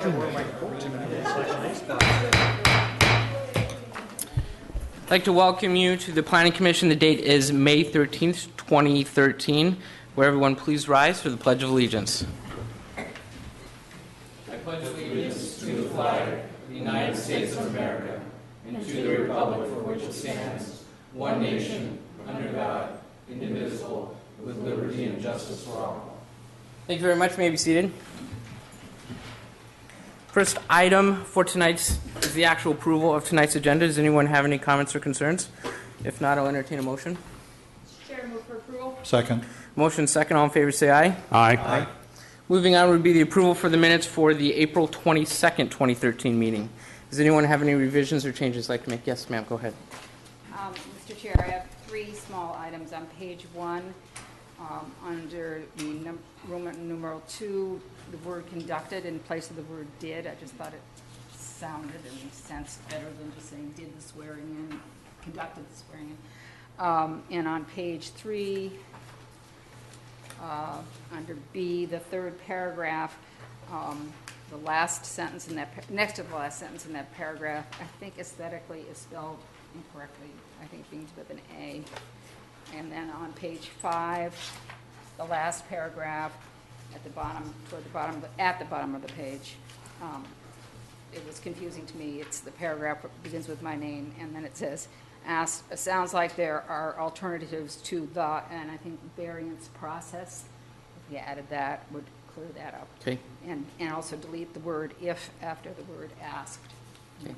I'd like to welcome you to the Planning Commission. The date is May 13th, 2013. Will everyone please rise for the Pledge of Allegiance. I pledge allegiance to the flag of the United States of America and to the republic for which it stands, one nation, under God, indivisible, with liberty and justice for all. Thank you very much. You may be seated. First item for tonight's is the actual approval of tonight's agenda. Does anyone have any comments or concerns? If not, I'll entertain a motion. Chair, move for approval. Second. Motion second. All in favor, say aye. Aye. Aye. Moving on would be the approval for the minutes for the April 22nd, 2013 meeting. Does anyone have any revisions or changes they'd like to make? Yes, ma'am. Go ahead. Mr. Chair, I have three small items on page 1. Under the Roman numeral 2, the word conducted in place of the word did. I just thought it sounded and sensed better than just saying did the swearing in, conducted the swearing in. And on page 3, under B, the third paragraph, the last sentence in that, next to the last sentence in that paragraph, I think aesthetically is spelled incorrectly. I think it begins with an A. And then on page 5, the last paragraph at the bottom, at the bottom of the page, it was confusing to me. It's the paragraph that begins with my name, and then it says, it sounds like there are alternatives to the, and I think variance process. If you added that, would clear that up. Okay. And also delete the word if after the word asked. Okay.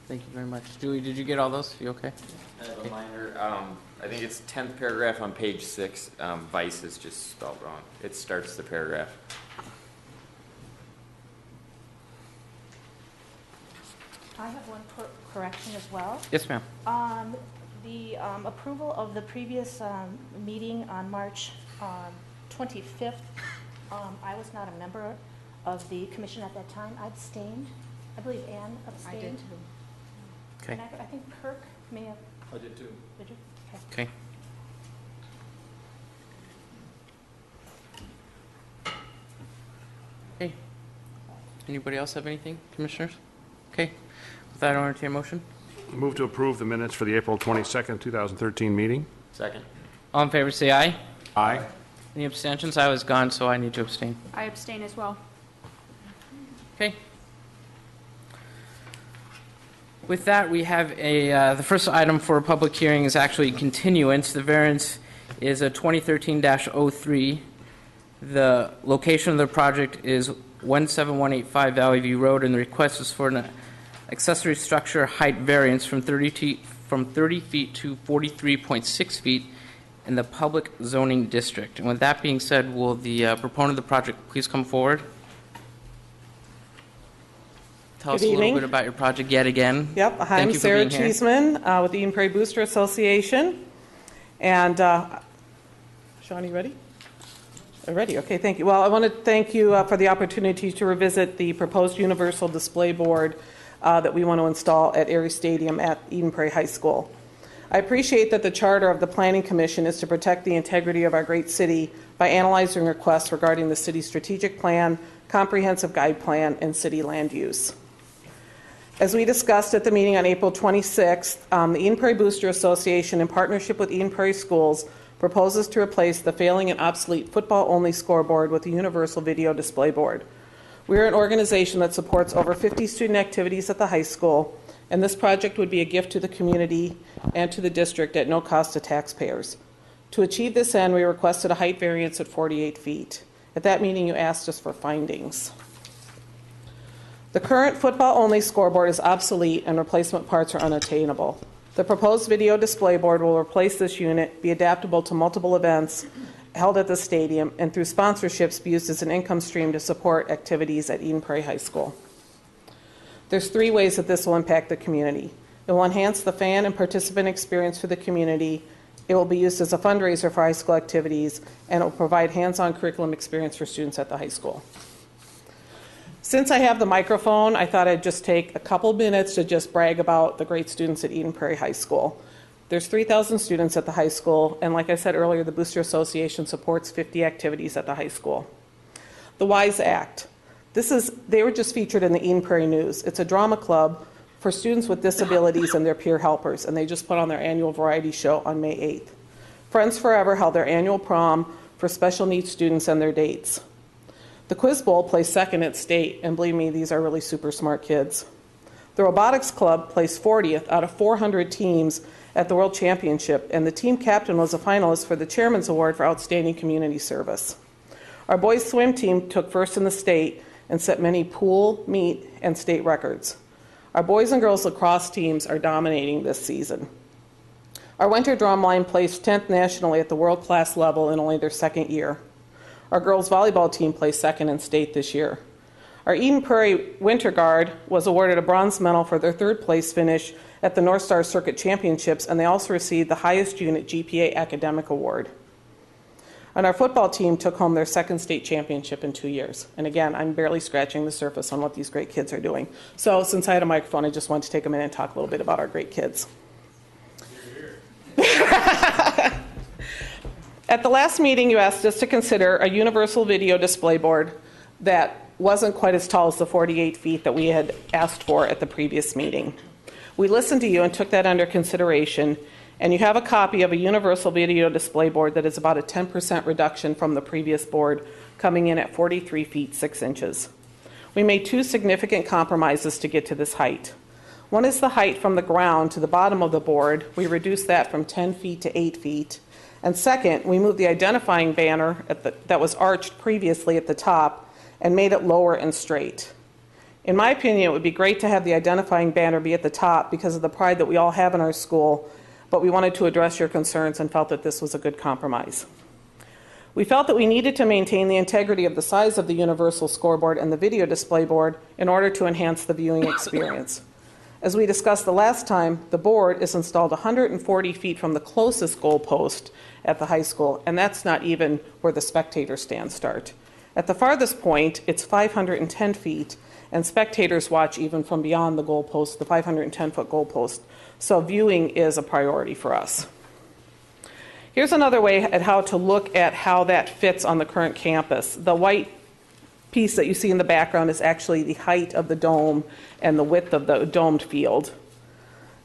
Thank you very much. Julie, did you get all those? You okay? I have a minor, I think it's 10th paragraph on page 6. Vice is just spelled wrong. It starts the paragraph. I have one correction as well. Yes, ma'am. The approval of the previous meeting on March 25th, I was not a member of the commission at that time. I abstained. I believe Ann abstained. I did too. Okay. And I think Kirk may have. I did too. Did you? Okay. Okay. Anybody else have anything, commissioners? Okay. With that, I'll entertain a motion. Move to approve the minutes for the April 22nd, 2013 meeting. Second. All in favor, say aye. Aye. Any abstentions? I was gone, so I need to abstain. I abstain as well. Okay. With that, we have the first item for a public hearing is actually continuance. The variance is a 2013-03. The location of the project is 17185 Valley View Road, and the request is for an accessory structure height variance from 30 feet to 43.6 feet in the public zoning district. And with that being said, will the proponent of the project please come forward? Tell us a little bit about your project yet again. Yep, hi, I'm Sarah Cheeseman with the Eden Prairie Booster Association. And, Sean, you ready? Ready, okay, thank you. Well, I want to thank you for the opportunity to revisit the proposed universal display board that we want to install at Prairie Stadium at Eden Prairie High School. I appreciate that the charter of the Planning Commission is to protect the integrity of our great city by analyzing requests regarding the city's strategic plan, comprehensive guide plan, and city land use. As we discussed at the meeting on April 26th, the Eden Prairie Booster Association, in partnership with Eden Prairie Schools, proposes to replace the failing and obsolete football-only scoreboard with a universal video display board. We are an organization that supports over 50 student activities at the high school, and this project would be a gift to the community and to the district at no cost to taxpayers. To achieve this end, we requested a height variance at 48 feet. At that meeting, you asked us for findings. The current football-only scoreboard is obsolete and replacement parts are unattainable. The proposed video display board will replace this unit, be adaptable to multiple events held at the stadium, and through sponsorships be used as an income stream to support activities at Eden Prairie High School. There's 3 ways that this will impact the community. It will enhance the fan and participant experience for the community. It will be used as a fundraiser for high school activities, and it will provide hands-on curriculum experience for students at the high school. Since I have the microphone, I thought I'd just take a couple minutes to just brag about the great students at Eden Prairie High School. There's 3,000 students at the high school, and like I said earlier, the Booster Association supports 50 activities at the high school. The WISE Act. They were just featured in the Eden Prairie News. It's a drama club for students with disabilities and their peer helpers, and they just put on their annual variety show on May 8th. Friends Forever held their annual prom for special needs students and their dates. The Quiz Bowl placed second at state, and believe me, these are really super smart kids. The Robotics Club placed 40th out of 400 teams at the World Championship, and the team captain was a finalist for the Chairman's Award for Outstanding Community Service. Our boys swim team took first in the state and set many pool, meet, and state records. Our boys and girls lacrosse teams are dominating this season. Our winter drumline placed 10th nationally at the world-class level in only their second year. Our girls volleyball team placed second in state this year. Our Eden Prairie Winter Guard was awarded a bronze medal for their third place finish at the North Star Circuit Championships, and they also received the highest unit GPA academic award. And our football team took home their second state championship in 2 years. And again, I'm barely scratching the surface on what these great kids are doing. So since I had a microphone, I just wanted to take a minute and talk a little bit about our great kids. At the last meeting, you asked us to consider a universal video display board that wasn't quite as tall as the 48 feet that we had asked for at the previous meeting. We listened to you and took that under consideration, and you have a copy of a universal video display board that is about a 10% reduction from the previous board, coming in at 43 feet 6 inches. We made two significant compromises to get to this height. One is the height from the ground to the bottom of the board. We reduced that from 10 feet to 8 feet. And second, we moved the identifying banner that was arched previously at the top and made it lower and straight. In my opinion, it would be great to have the identifying banner be at the top because of the pride that we all have in our school, but we wanted to address your concerns and felt that this was a good compromise. We felt that we needed to maintain the integrity of the size of the universal scoreboard and the video display board in order to enhance the viewing experience. As we discussed the last time, the board is installed 140 feet from the closest goal post at the high school, and that's not even where the spectator stands start. At the farthest point, it's 510 feet, and spectators watch even from beyond the goal post, the 510-foot goal post. So viewing is a priority for us. Here's another way at how to look at how that fits on the current campus. The white piece that you see in the background is actually the height of the dome and the width of the domed field.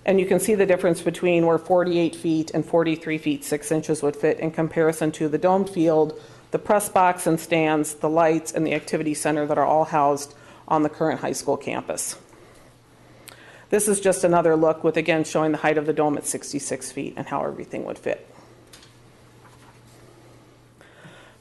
And you can see the difference between where 48 feet and 43 feet 6 inches would fit in comparison to the domed field, the press box and stands, the lights, and the activity center that are all housed on the current high school campus. This is just another look with, again, showing the height of the dome at 66 feet and how everything would fit.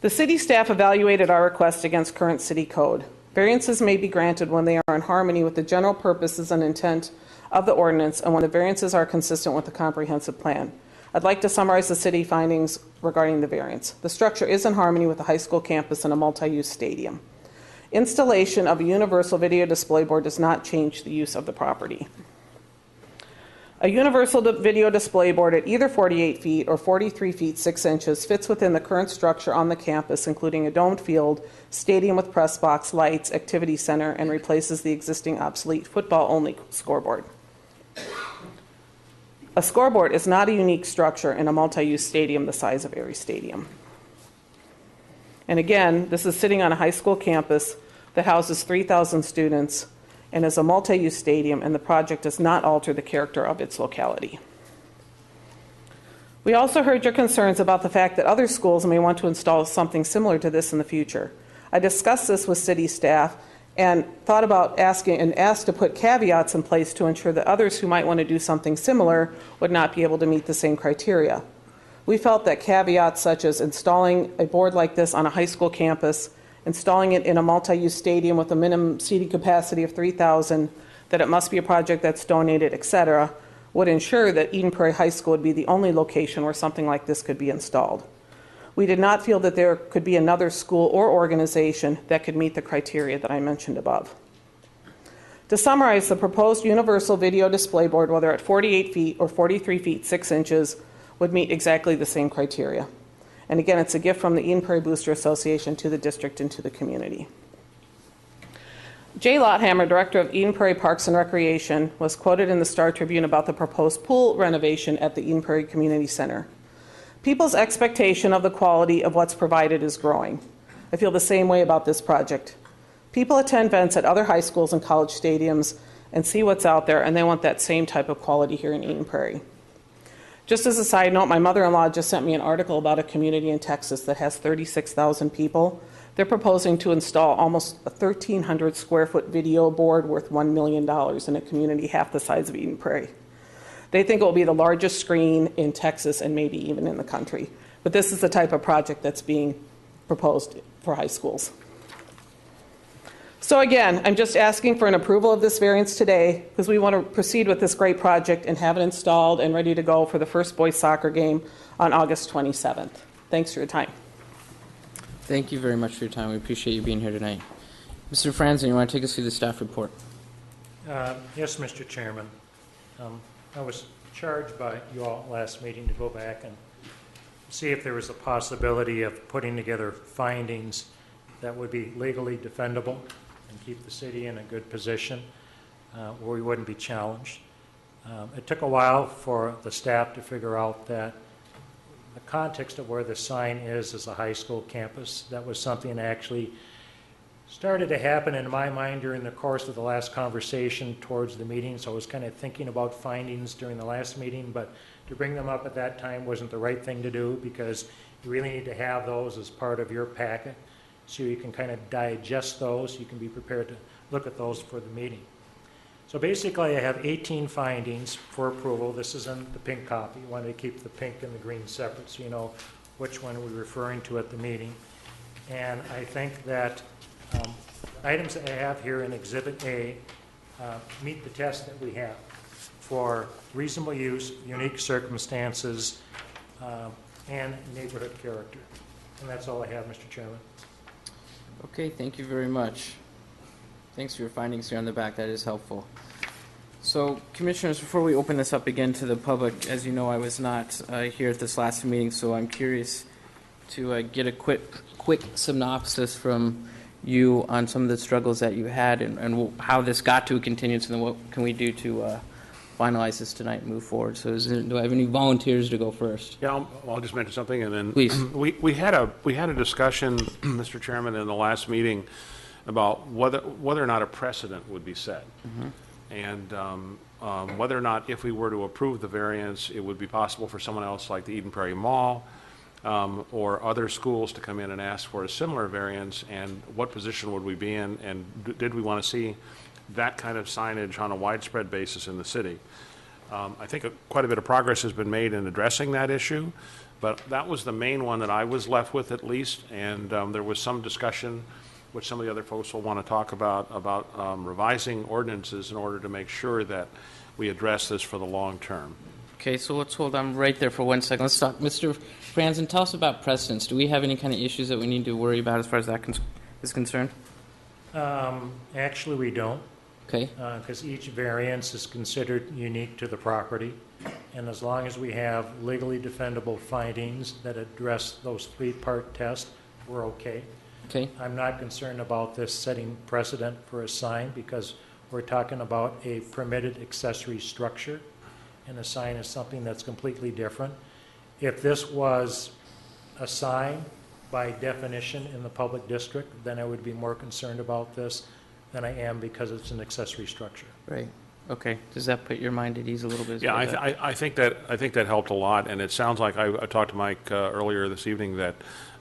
The city staff evaluated our request against current city code. Variances may be granted when they are in harmony with the general purposes and intent of the ordinance and when the variances are consistent with the comprehensive plan. I'd like to summarize the city findings regarding the variance. The structure is in harmony with the high school campus and a multi-use stadium. Installation of a universal video display board does not change the use of the property. A universal video display board at either 48 feet or 43 feet 6 inches fits within the current structure on the campus, including a domed field, stadium with press box, lights, activity center, and replaces the existing obsolete football-only scoreboard. A scoreboard is not a unique structure in a multi-use stadium the size of Erie Stadium. And again, this is sitting on a high school campus that houses 3,000 students and is a multi-use stadium, and the project does not alter the character of its locality. We also heard your concerns about the fact that other schools may want to install something similar to this in the future. I discussed this with city staff and thought about asking and asked to put caveats in place to ensure that others who might want to do something similar would not be able to meet the same criteria. We felt that caveats such as installing a board like this on a high school campus, installing it in a multi-use stadium with a minimum seating capacity of 3,000, that it must be a project that's donated, etc., would ensure that Eden Prairie High School would be the only location where something like this could be installed. We did not feel that there could be another school or organization that could meet the criteria that I mentioned above. To summarize, the proposed universal video display board, whether at 48 feet or 43 feet 6 inches, would meet exactly the same criteria. And again, it's a gift from the Eden Prairie Booster Association to the district and to the community. Jay Lotthammer, director of Eden Prairie Parks and Recreation, was quoted in the Star Tribune about the proposed pool renovation at the Eden Prairie Community Center. People's expectation of the quality of what's provided is growing. I feel the same way about this project. People attend events at other high schools and college stadiums and see what's out there, and they want that same type of quality here in Eden Prairie. Just as a side note, my mother-in-law just sent me an article about a community in Texas that has 36,000 people. They're proposing to install almost a 1,300 square foot video board worth $1 million in a community half the size of Eden Prairie. They think it will be the largest screen in Texas and maybe even in the country. But this is the type of project that's being proposed for high schools. So again, I'm just asking for an approval of this variance today because we want to proceed with this great project and have it installed and ready to go for the first boys soccer game on August 27th. Thanks for your time. Thank you very much for your time. We appreciate you being here tonight. Mr. Franzen, you want to take us through the staff report? Yes, Mr. Chairman. I was charged by you all last meeting to go back and see if there was a possibility of putting together findings that would be legally defendable and keep the city in a good position where we wouldn't be challenged. It took a while for the staff to figure out that the context of where the sign is a high school campus. That was something that actually started to happen in my mind during the course of the last conversation towards the meeting, so I was kind of thinking about findings during the last meeting, but to bring them up at that time wasn't the right thing to do because you really need to have those as part of your packet so you can kind of digest those. You can be prepared to look at those for the meeting. So basically I have 18 findings for approval. This is in the pink copy. I wanted to keep the pink and the green separate so you know which one we're referring to at the meeting. And I think that items that I have here in Exhibit A meet the test that we have for reasonable use, unique circumstances, and neighborhood character. And that's all I have, Mr. Chairman. Okay, thank you very much. Thanks for your findings here on the back. That is helpful. So, Commissioners, before we open this up again to the public, as you know, I was not here at this last meeting, so I'm curious to get a quick synopsis from you on some of the struggles that you had and how this got to a continuance, and then what can we do to finalize this tonight and move forward. So do I have any volunteers to go first? Yeah, I'll just mention something, and then Please. we had a discussion, Mr. Chairman, in the last meeting about whether or not a precedent would be set, and whether or not if we were to approve the variance, it would be possible for someone else like the Eden Prairie Mall or other schools to come in and ask for a similar variance, and what position would we be in, and did we want to see that kind of signage on a widespread basis in the city. I think quite a bit of progress has been made in addressing that issue, but that was the main one that I was left with, at least, and there was some discussion, which some of the other folks will want to talk about revising ordinances in order to make sure that we address this for the long term. Okay, so let's hold on right there for 1 second. Let's talk. Mr. Franzen, tell us about precedents. Do we have any kind of issues that we need to worry about as far as that is concerned? Actually, we don't. Okay. Because each variance is considered unique to the property, and as long as we have legally defendable findings that address those three-part tests, we're okay. Okay. I'm not concerned about this setting precedent for a sign because we're talking about a permitted accessory structure, and a sign is something that's completely different. If this was a sign by definition in the public district, then I would be more concerned about this than I am because it's an accessory structure. Right. Okay. Does that put your mind at ease a little bit? Yeah, I think that helped a lot, and it sounds like I talked to Mike earlier this evening that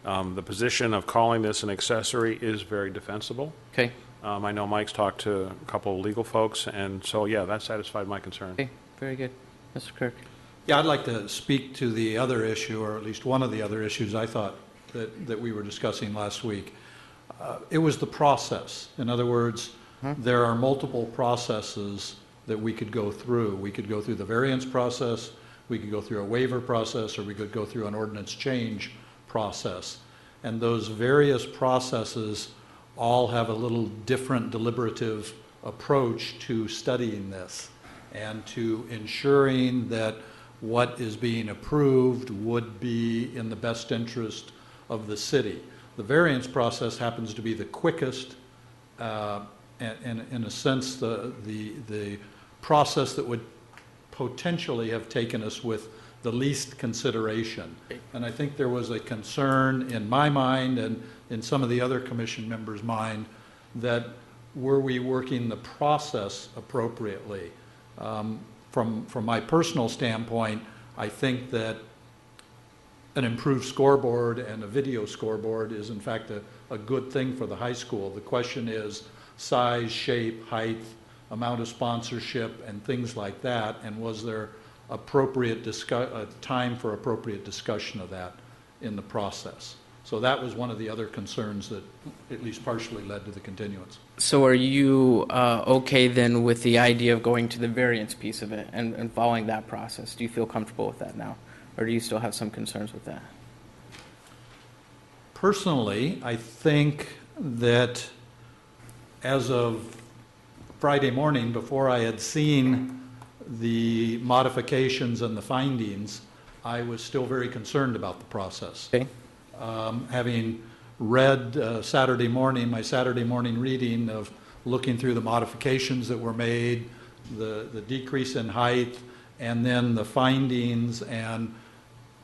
the position of calling this an accessory is very defensible. Okay. I know Mike's talked to a couple of legal folks, and so yeah, that satisfied my concern. Okay. Very good, Mr. Kirk. Yeah, I'd like to speak to the other issue, or at least one of the other issues I thought that we were discussing last week. It was the process. In other words, there are multiple processes that we could go through. We could go through the variance process, we could go through a waiver process, or we could go through an ordinance change process. And those various processes all have a little different deliberative approach to studying this and to ensuring that what is being approved would be in the best interest of the city. The variance process happens to be the quickest, and in a sense, the process that would potentially have taken us with the least consideration. And I think there was a concern in my mind and in some of the other commission members' mind that were we working the process appropriately? From my personal standpoint, I think that an improved scoreboard and a video scoreboard is in fact a good thing for the high school. The question is size, shape, height, amount of sponsorship, and things like that, and was there appropriate time for appropriate discussion of that in the process? So that was one of the other concerns that at least partially led to the continuance. So are you okay then with the idea of going to the variance piece of it and following that process? Do you feel comfortable with that now? Or do you still have some concerns with that? Personally, I think that as of Friday morning, before I had seen the modifications and the findings, I was still very concerned about the process. Okay. Having read Saturday morning, my Saturday morning reading of looking through the modifications that were made, the decrease in height, and then the findings, and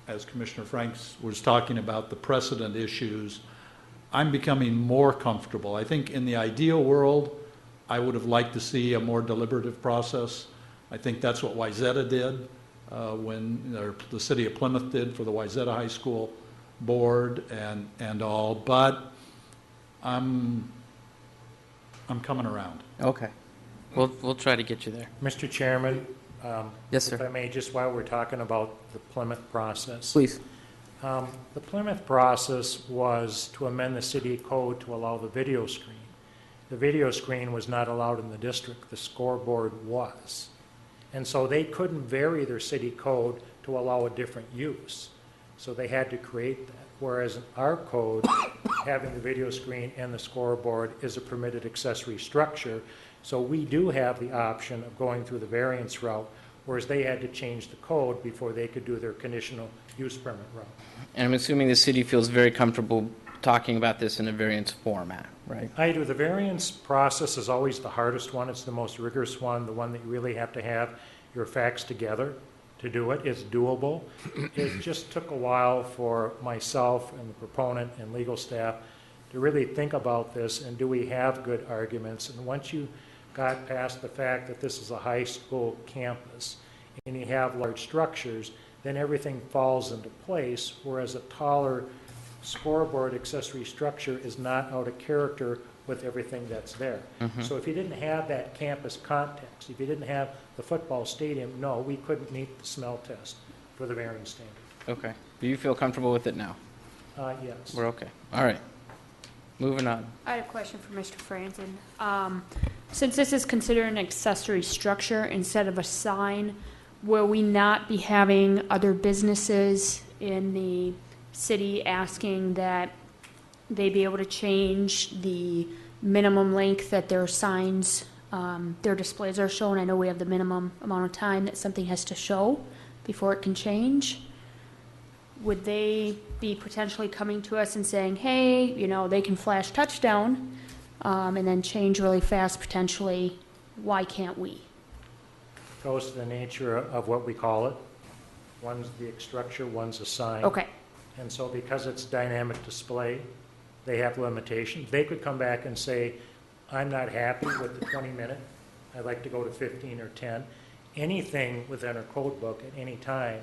as Commissioner Franks was talking about the precedent issues, I'm becoming more comfortable. I think in the ideal world, I would have liked to see a more deliberative process. I think that's what Wayzata did when the city of Plymouth did for the Wayzata High School board and all, but I'm coming around. Okay. We'll try to get you there. Mr. Chairman? Yes, sir. If I may, just while we're talking about the Plymouth process. Please. The Plymouth process was to amend the city code to allow the video screen. The video screen was not allowed in the district. The scoreboard was. And so they couldn't vary their city code to allow a different use. So they had to create that. Whereas in our code, having the video screen and the scoreboard is a permitted accessory structure. So we do have the option of going through the variance route, whereas they had to change the code before they could do their conditional use permit route. And I'm assuming the city feels very comfortable talking about this in a variance format, right? I do. The variance process is always the hardest one. It's the most rigorous one, the one that you really have to have your facts together to do it. It's doable. It just took a while for myself and the proponent and legal staff to really think about this, and do we have good arguments? And once you got past the fact that this is a high school campus and you have large structures, then everything falls into place, whereas a taller scoreboard accessory structure is not out of character with everything that's there. So if you didn't have that campus context, if you didn't have the football stadium, no, we couldn't meet the smell test for the variance standard. Okay. Do you feel comfortable with it now? Yes. We're okay. All right. Moving on. I had a question for Mr. Franzen. Since this is considered an accessory structure instead of a sign, will we not be having other businesses in the city asking that they be able to change the minimum length that their signs, their displays are shown? I know we have the minimum amount of time that something has to show before it can change. Would they be potentially coming to us and saying, hey, you know, they can flash touchdown and then change really fast potentially? Why can't we? Goes to the nature of what we call it. One's the structure, one's a sign. Okay. And so because it's dynamic display, they have limitations. They could come back and say, I'm not happy with the 20-minute. I'd like to go to 15 or 10. Anything within our code book at any time,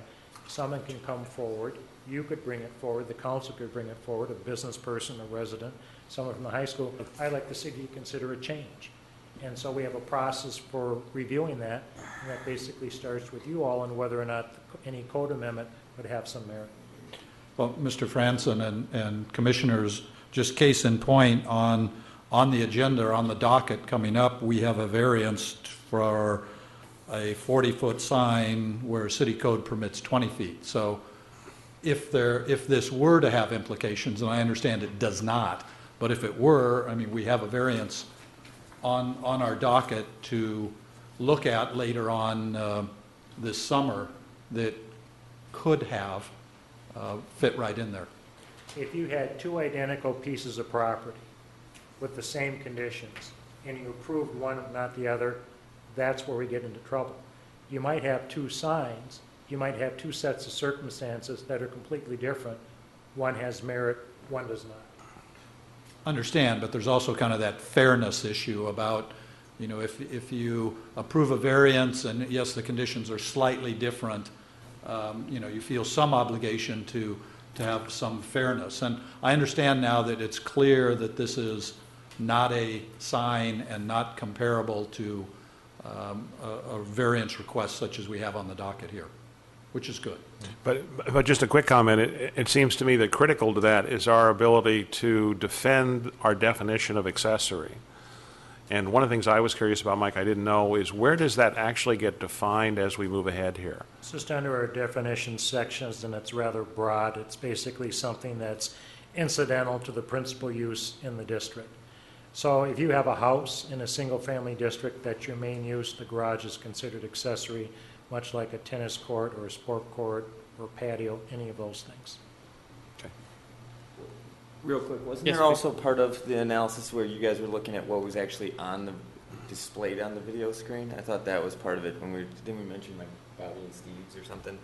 someone can come forward. You could bring it forward. The council could bring it forward, a business person, a resident, someone from the high school. I'd like the city to consider a change. And so we have a process for reviewing that, and that basically starts with you all on whether or not any code amendment would have some merit. Well, Mr. Franson and commissioners, just case in point, on the agenda, on the docket coming up, we have a variance for a 40-foot sign where city code permits 20 feet. So if this were to have implications, and I understand it does not, but if it were, I mean, we have a variance on our docket to look at later on this summer that could have fit right in there. If you had two identical pieces of property with the same conditions, and you approved one and not the other, that's where we get into trouble. You might have two signs, you might have two sets of circumstances that are completely different. One has merit, one does not. understand, but there's also kind of that fairness issue about, you know, if you approve a variance and yes, the conditions are slightly different, you know, you feel some obligation to have some fairness. And I understand now that it's clear that this is not a sign and not comparable to a variance request such as we have on the docket here, which is good. But just a quick comment, it seems to me that critical to that is our ability to defend our definition of accessory. And one of the things I was curious about, Mike, I didn't know, is where does that actually get defined as we move ahead here? It's just under our definition sections, and it's rather broad. It's basically something that's incidental to the principal use in the district. So if you have a house in a single-family district, that's your main use, the garage is considered accessory, much like a tennis court or a sport court or patio, any of those things. Real quick, wasn't Yes, there please. also part of the analysis where you guys were looking at what was actually on the displayed on the video screen? I thought that was part of it when didn't we mention like Bobby and Steve's or something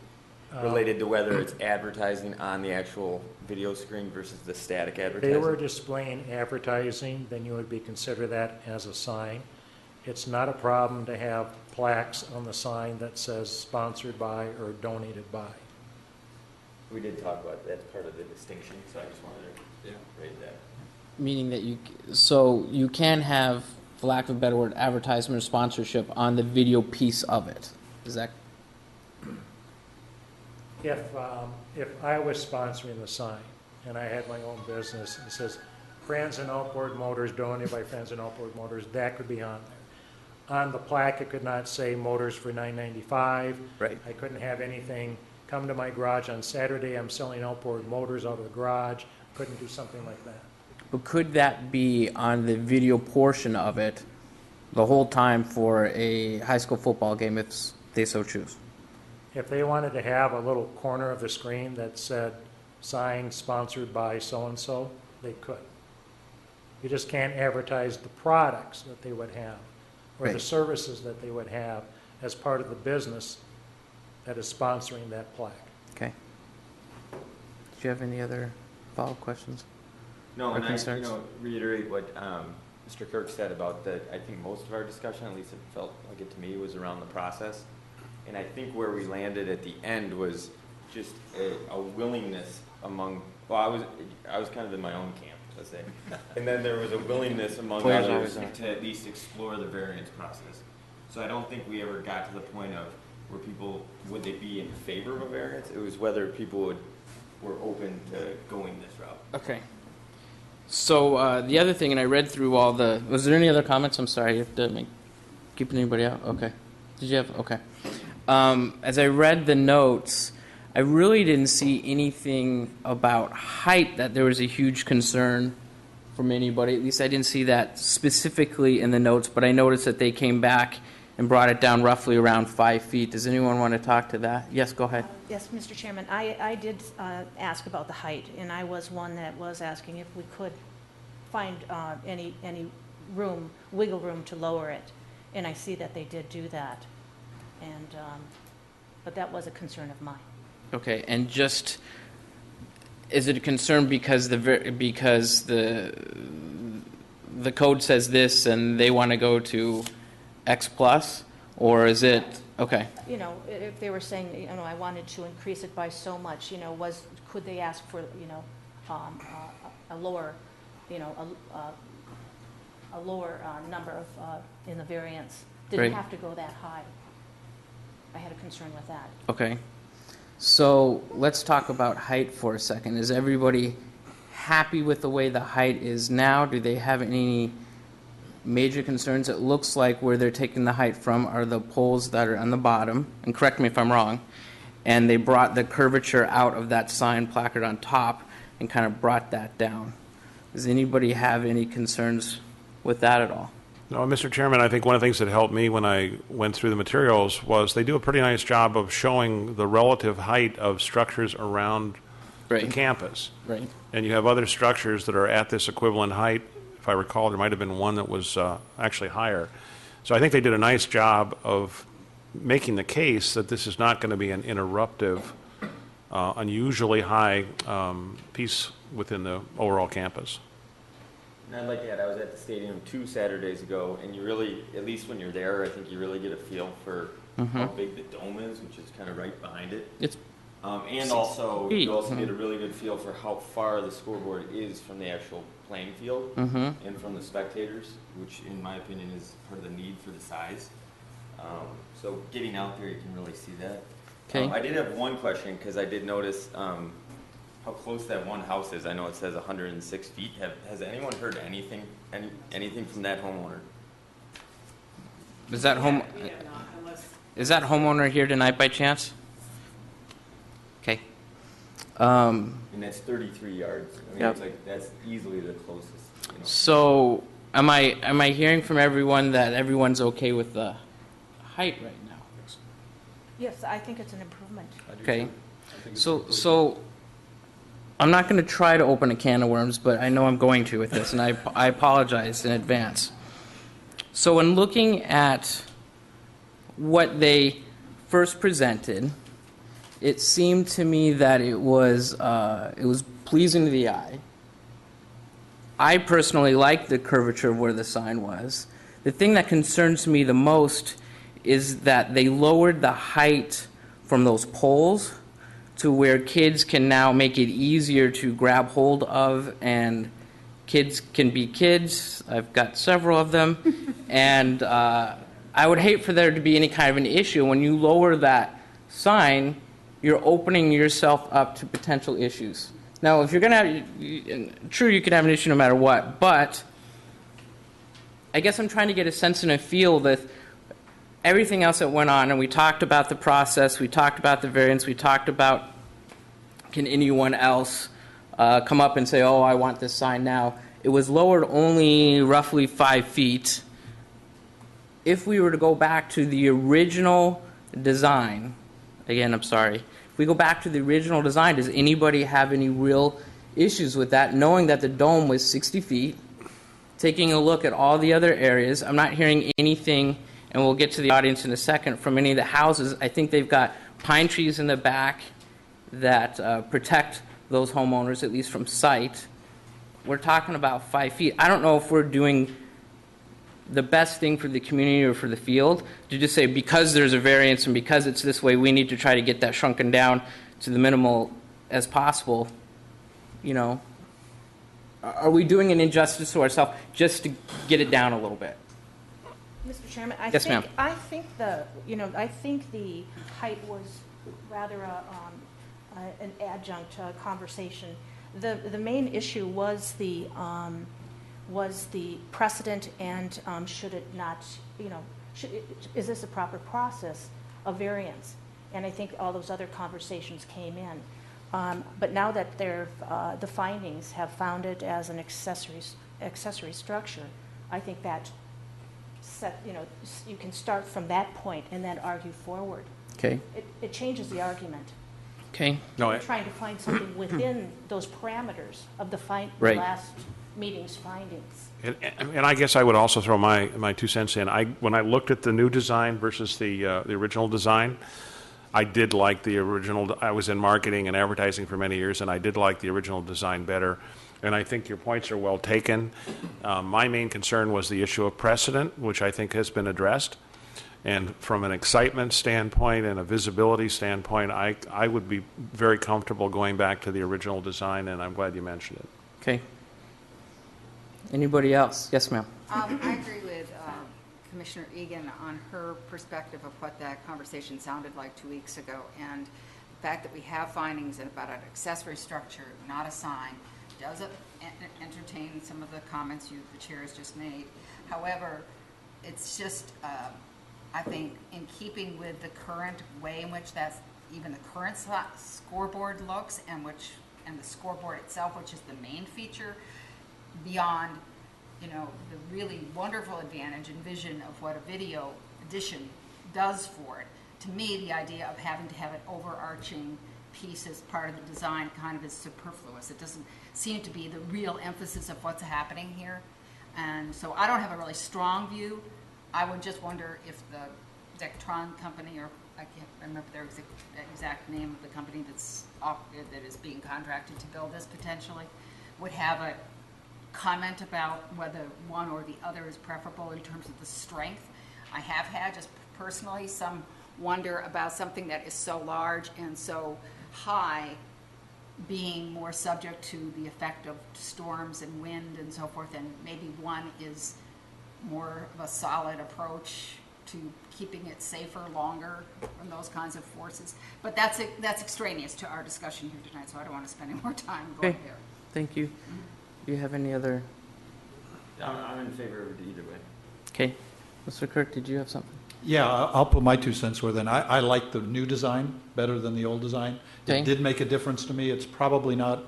related to whether it's advertising on the actual video screen versus the static If advertising? they were displaying advertising, then you would be consider that as a sign. It's not a problem to have plaques on the sign that says sponsored by or donated by. We did talk about that as part of the distinction, so I just wanted to raise that. Meaning that you can have, for lack of a better word, advertisement or sponsorship on the video piece of it. Is that? If I was sponsoring the sign and I had my own business and it says Friends and Outboard Motors donated by Friends and Outboard Motors, that could be on there. On the plaque, it could not say motors for $9.95. Right. I couldn't have anything, come to my garage on Saturday, I'm selling outboard motors out of the garage. Couldn't do something like that. But could that be on the video portion of it the whole time for a high school football game if they so choose? If they wanted to have a little corner of the screen that said sign sponsored by so-and-so, they could. You just can't advertise the products that they would have or the Right. services that they would have as part of the business that is sponsoring that plaque. Okay. Do you have any other follow-up questions? No, Or and concerns? reiterate what Mr. Kirk said about that. I think most of our discussion, at least it felt like it to me, was around the process. And I think where we landed at the end was just a willingness among, well, I was kind of in my own camp, let's say. And then there was a willingness among Players others always are. to at least explore the variance process. So I don't think we ever got to the point of where people, would they be in favor of a variance? It was whether people were open to going this route. Okay. So the other thing, and I read through all was there any other comments? I'm sorry, you have to keeping anybody out? Okay. Did you have, okay. As I read the notes, I really didn't see anything about height that there was a huge concern from anybody. At least I didn't see that specifically in the notes, but I noticed that they came back and brought it down roughly around 5 feet. Does anyone want to talk to that? Yes, go ahead. Yes, Mr. Chairman, I did ask about the height, and I was one that was asking if we could find any room, wiggle room to lower it, and I see that they did do that, and but that was a concern of mine. Okay, and just, is it a concern because the code says this and they want to go to X plus, or is it, okay, You know, if they were saying, you know, I wanted to increase it by so much, you know, could they ask for, you know, a lower, you know, a lower number of, in the variance? Didn't Right. have to go that high. I had a concern with that. okay. So let's talk about height for a second. Is everybody happy with the way the height is now? Do they have any major concerns? It looks like where they're taking the height from are the poles that are on the bottom, and correct me if I'm wrong, and they brought the curvature out of that sign placard on top and kind of brought that down. Does anybody have any concerns with that at all? No, Mr. Chairman, I think one of the things that helped me when I went through the materials was they do a pretty nice job of showing the relative height of structures around the campus. Right. And you have other structures that are at this equivalent height. If I recall, there might have been one that was actually higher. So I think they did a nice job of making the case that this is not going to be an interruptive, unusually high piece within the overall campus. And I'd like to add, I was at the stadium 2 Saturdays ago, and you really, at least when you're there, I think you really get a feel for how big the dome is, which is kind of right behind it. It's And also, feet. you also get a really good feel for how far the scoreboard is from the actual playing field and from the spectators, which in my opinion is part of the need for the size. So getting out there, you can really see that. Okay. I did have one question, because I did notice how close that one house is. I know it says 106 feet. Has anyone heard anything from that homeowner? Is that Is that homeowner here tonight by chance? Okay. And that's 33 yards. I mean, Yep. it's like, that's easily the closest, you know. So, am I hearing from everyone that everyone's okay with the height right now? Yes, I think it's an improvement. Okay. So I'm not going to try to open a can of worms, but I know I'm going to with this, and I apologize in advance. So, in looking at what they first presented, it seemed to me that it was pleasing to the eye. I personally like the curvature of where the sign was. The thing that concerns me the most is that they lowered the height from those poles to where kids can now make it easier to grab hold of, and kids can be kids. I've got several of them. And I would hate for there to be any kind of an issue. When you lower that sign, you're opening yourself up to potential issues. Now, if you're going to have, true, you could have an issue no matter what, but I guess I'm trying to get a sense and a feel that everything else that went on, and we talked about the process, we talked about the variance, we talked about can anyone else come up and say, oh, I want this sign now. It was lowered only roughly 5 feet. If we were to go back to the original design, again, I'm sorry, if we go back to the original design, does anybody have any real issues with that, knowing that the dome was 60 feet, taking a look at all the other areas? I'm not hearing anything, and we'll get to the audience in a second, from any of the houses. I think they've got pine trees in the back that protect those homeowners, at least from sight. We're talking about 5 feet. I don't know if we're doing the best thing for the community or for the field to just say, because there's a variance and because it's this way, we need to try to get that shrunken down to the minimal as possible. You know, are we doing an injustice to ourselves just to get it down a little bit? Mr. Chairman, I Yes, ma'am. think the height was rather an adjunct conversation. The main issue was the precedent, and should it not, is this a proper process of variance? And I think all those other conversations came in. But now that the findings have found it as an accessory structure, I think that you can start from that point and then argue forward. Okay. It changes the argument. Okay. No, We're trying to find something within those parameters of the Right. last meeting's findings. and I guess I would also throw my 2 cents in. When I looked at the new design versus the original design, I did like the original. I was in marketing and advertising for many years, and I did like the original design better. And I think your points are well taken. My main concern was the issue of precedent, which I think has been addressed. And from an excitement standpoint and a visibility standpoint, I would be very comfortable going back to the original design, and I'm glad you mentioned it. Okay. Anybody else? Yes, ma'am. I agree with Commissioner Egan on her perspective of what that conversation sounded like 2 weeks ago. And the fact that we have findings about an accessory structure, not a sign, does entertain some of the comments the chair has just made. However, it's just, I think, in keeping with the current way in which even the current scoreboard looks, and the scoreboard itself, which is the main feature, beyond, the really wonderful advantage and vision of what a video edition does for it. To me, the idea of having to have an overarching piece as part of the design kind of is superfluous. It doesn't seem to be the real emphasis of what's happening here. And so I don't have a really strong view. I would just wonder if the Dectron company, or I can't remember their exact name of the company that is being contracted to build this potentially, would have comment about whether one or the other is preferable in terms of the strength. I have had, just personally, some wonder about something that is so large and so high being more subject to the effect of storms and wind and so forth, and maybe one is more of a solid approach to keeping it safer longer from those kinds of forces. But that's extraneous to our discussion here tonight, so I don't want to spend any more time going Okay. there. Thank you. Do you have any other? I'm in favor of it either way. Okay. Mr. Kirk, did you have something? Yeah, I'll put my 2 cents worth in. I like the new design better than the old design. Okay. It did make a difference to me. It's probably not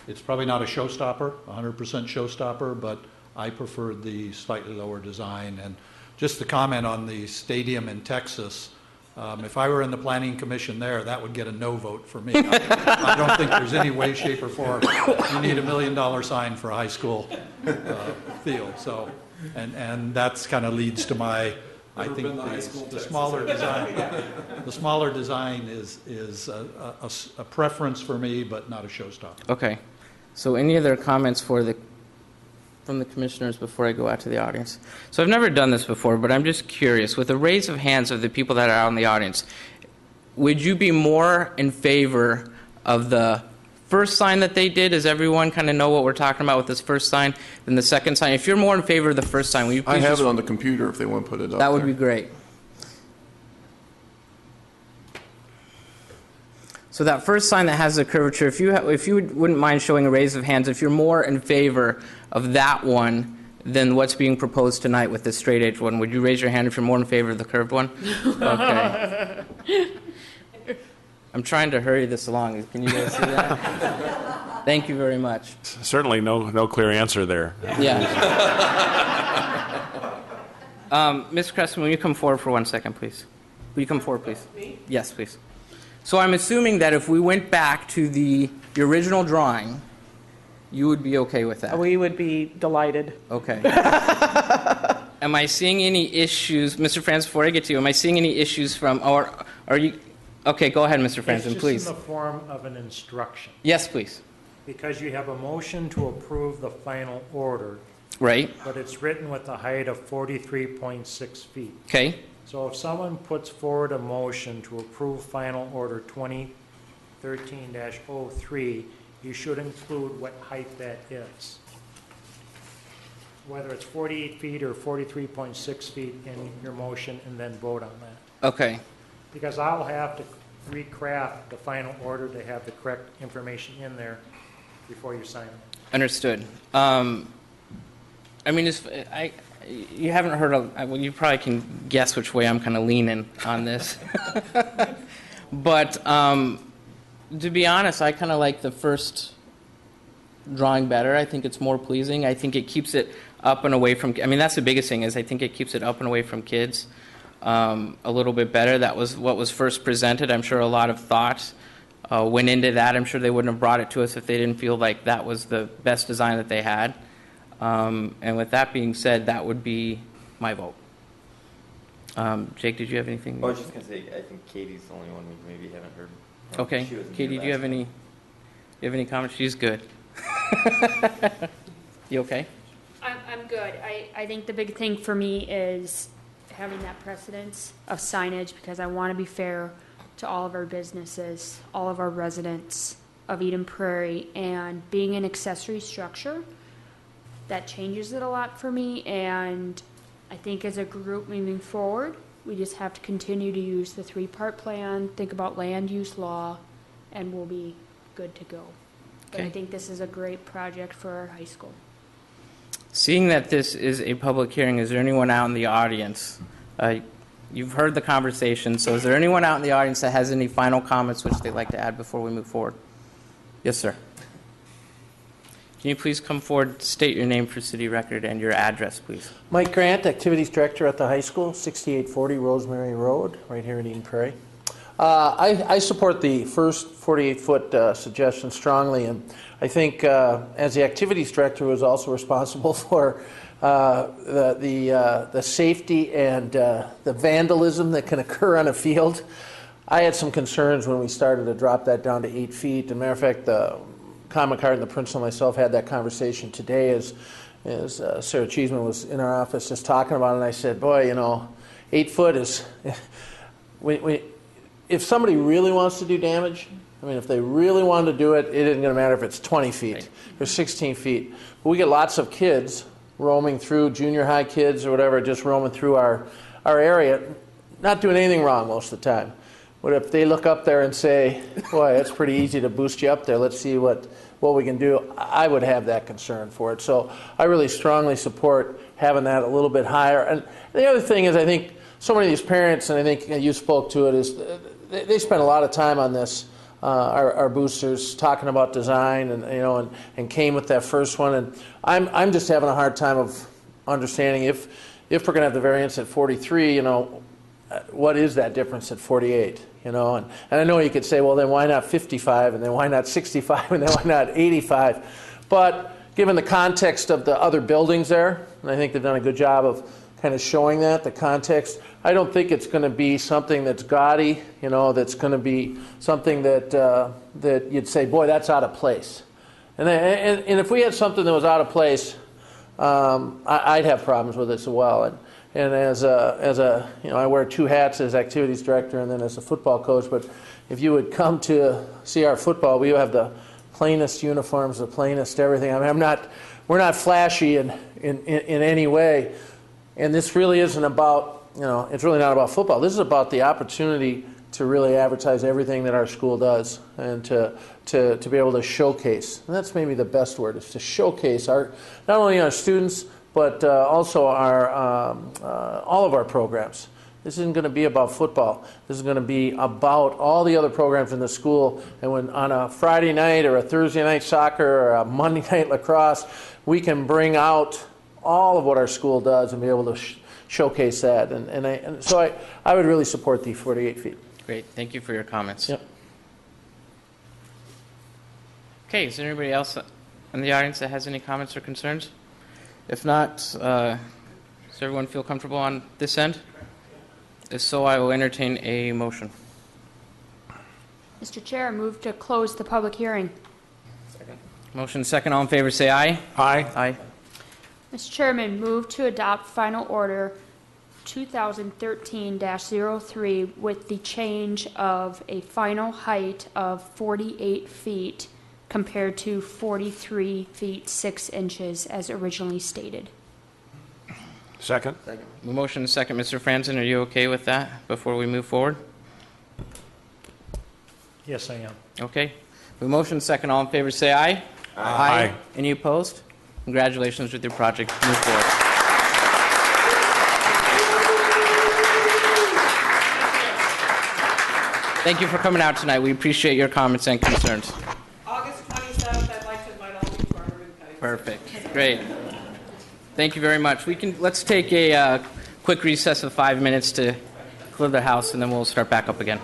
a showstopper, 100% showstopper, but I preferred the slightly lower design. And just to comment on the stadium in Texas, if I were in the planning commission there, that would get a no vote for me. I don't think there's any way, shape, or form you need $1 million sign for a high school field. So, and that's kind of leads to my. I think the smaller design, is a preference for me, but not a showstopper. Okay. So any other comments from the commissioners before I go out to the audience? So I've never done this before, but I'm just curious. With a raise of hands of the people that are out in the audience, would you be more in favor of the first sign that they did? Does everyone kind of know what we're talking about with this first sign? Than the second sign? If you're more in favor of the first sign, will you please I have it on the computer if they want to put it up That would there. be great. So that first sign that has the curvature, if you wouldn't mind showing a raise of hands, if you're more in favor of that one than what's being proposed tonight with the straight edge one, would you raise your hand if you're more in favor of the curved one? Okay. I'm trying to hurry this along. Can you guys see that? Thank you very much. Certainly no clear answer there. Yeah. Ms. Cressman, will you come forward for 1 second, please? Will you come forward, please? Me? Yes, please. So I'm assuming that if we went back to the original drawing, you would be okay with that? We would be delighted. Okay. Am I seeing any issues, Mr. Franz, before I get to you, am I seeing any issues from, or are you, okay, go ahead, Mr. Franzen, please. It's just in the form of an instruction, Yes, please. because you have a motion to approve the final order, Right, but it's written with a height of 43.6 feet. okay, So if someone puts forward a motion to approve final order 2013-03, you should include what height that is. Whether it's 48 feet or 43.6 feet in your motion, and then vote on that. okay, Because I'll have to recraft the final order to have the correct information in there before you sign it. understood. I mean, you haven't heard of, well, you probably can guess which way I'm kind of leaning on this. But to be honest, I kind of like the first drawing better. I think it's more pleasing. I think it keeps it up and away from, I mean, that's the biggest thing, is I think it keeps it up and away from kids a little bit better. That was what was first presented. I'm sure a lot of thought went into that. I'm sure they wouldn't have brought it to us if they didn't feel like that was the best design that they had. And with that being said, that would be my vote. Jake, did you have anything? I was just going to say, I think Katie's the only one we maybe haven't heard. Okay, She wasn't Katie, here do you last have time. any comments? She's good. You okay? I'm good. I think the big thing for me is having that precedence of signage, because I want to be fair to all of our businesses, all of our residents of Eden Prairie, and being an accessory structure, that changes it a lot for me. And I think as a group moving forward, we just have to continue to use the 3-part plan, think about land use law, and we'll be good to go. But I Okay. think this is a great project for our high school. Seeing that this is a public hearing, is there anyone out in the audience? You've heard the conversation, so is there anyone out in the audience that has any final comments which they'd like to add before we move forward? Yes, sir. Can you please come forward, state your name for city record and your address, please? Mike Grant, Activities Director at the high school, 6840 Rosemary Road, right here in Eden Prairie. I support the first 48-foot suggestion strongly, and I think as the Activities Director, who is also responsible for the safety and the vandalism that can occur on a field, I had some concerns when we started to drop that down to 8 feet. As a matter of fact, comment card, and the principal and myself had that conversation today as Sarah Cheeseman was in our office just talking about it, and I said, boy, 8 foot is, if somebody really wants to do damage, I mean, if they really wanted to do it, it isn't going to matter if it's 20 feet or 16 feet. But we get lots of kids roaming through, junior high kids or whatever, just roaming through our area, not doing anything wrong most of the time. But if they look up there and say, boy, it's pretty easy to boost you up there, let's see what we can do, I would have that concern for it. So I really strongly support having that a little bit higher. And the other thing is, I think so many of these parents, and I think you spoke to it, is they spend a lot of time on this, our boosters, talking about design, and came with that first one. And I'm just having a hard time of understanding if we're going to have the variance at 43, what is that difference at 48? And I know you could say, well, then why not 55, and then why not 65, and then why not 85? But given the context of the other buildings there, and I think they've done a good job of kind of showing that, the context, I don't think it's going to be something that's gaudy, that's going to be something that you'd say, boy, that's out of place. And if we had something that was out of place, I'd have problems with it as well. And as I wear 2 hats as activities director and then as a football coach. But if you would come to see our football, we have the plainest uniforms, the plainest everything. I mean, we're not flashy in any way. And this really isn't about, it's really not about football. This is about the opportunity to really advertise everything that our school does and to be able to showcase. And that's maybe the best word, is to showcase not only our students, but also all of our programs. This isn't going to be about football. This is going to be about all the other programs in the school. And when on a Friday night or a Thursday night soccer or a Monday night lacrosse, we can bring out all of what our school does and be able to showcase that. And so I would really support the 48 feet. Great. Thank you for your comments. Yep. Okay, is there anybody else in the audience that has any comments or concerns? If not, does everyone feel comfortable on this end? If so, I will entertain a motion. Mr. Chair, I move to close the public hearing. Motion second. All in favor, say aye. Aye. Aye. Mr. Chairman, move to adopt final order 2013-03 with the change of a final height of 48 feet compared to 43 feet 6 inches as originally stated. Second? Motion second. Mr. Franzen, are you okay with that before we move forward? Yes, I am. Okay. The motion second. All in favor, say aye. Aye. Any opposed? Congratulations with your project. Move forward. Thank you for coming out tonight. We appreciate your comments and concerns. August 27th, I'd like to invite all of you to our ribbon cutting. Perfect. Great. Thank you very much. Let's take a quick recess of 5 minutes to clear the house, and then we'll start back up again.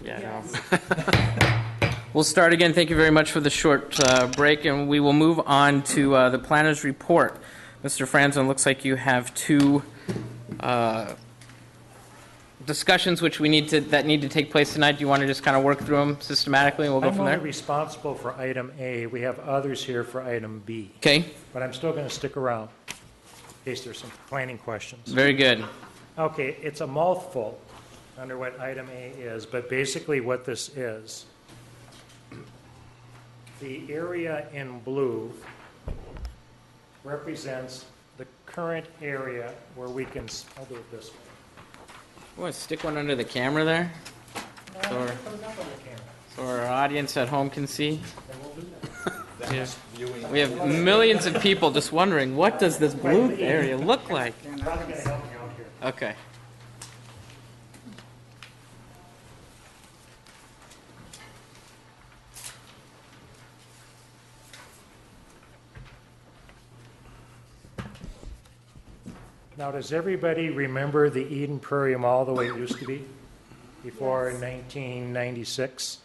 Yeah, no. We'll start again. Thank you very much for the short break, and we will move on to the planner's report. Mr. Franzen, looks like you have two discussions which that need to take place tonight. Do you want to just kind of work through them systematically, and we'll go I'm from only there? responsible for item A. We have others here for item B. Okay, But I'm still going to stick around in case there's some planning questions. very good. Okay, it's a mouthful under what item A is, but basically what this is, the area in blue represents the current area where we can, I'll do it this way. You want to stick one under the camera there? So our, so our audience at home can see? Yeah. We have millions of people just wondering, what does this blue area look like? Probably going to help me out here. Okay. Now, does everybody remember the Eden Prairie Mall the way it used to be before 1996?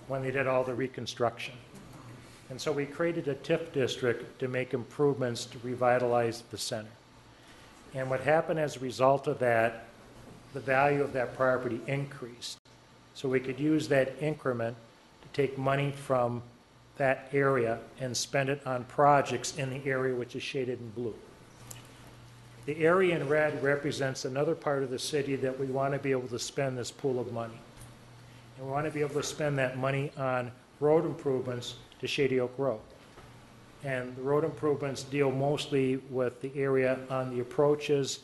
When they did all the reconstruction. And so we created a TIF district to make improvements to revitalize the center. And what happened as a result of that, the value of that property increased. So we could use that increment to take money from that area and spend it on projects in the area which is shaded in blue. The area in red represents another part of the city that we want to be able to spend this pool of money. And we want to be able to spend that money on road improvements to Shady Oak Road. And the road improvements deal mostly with the area on the approaches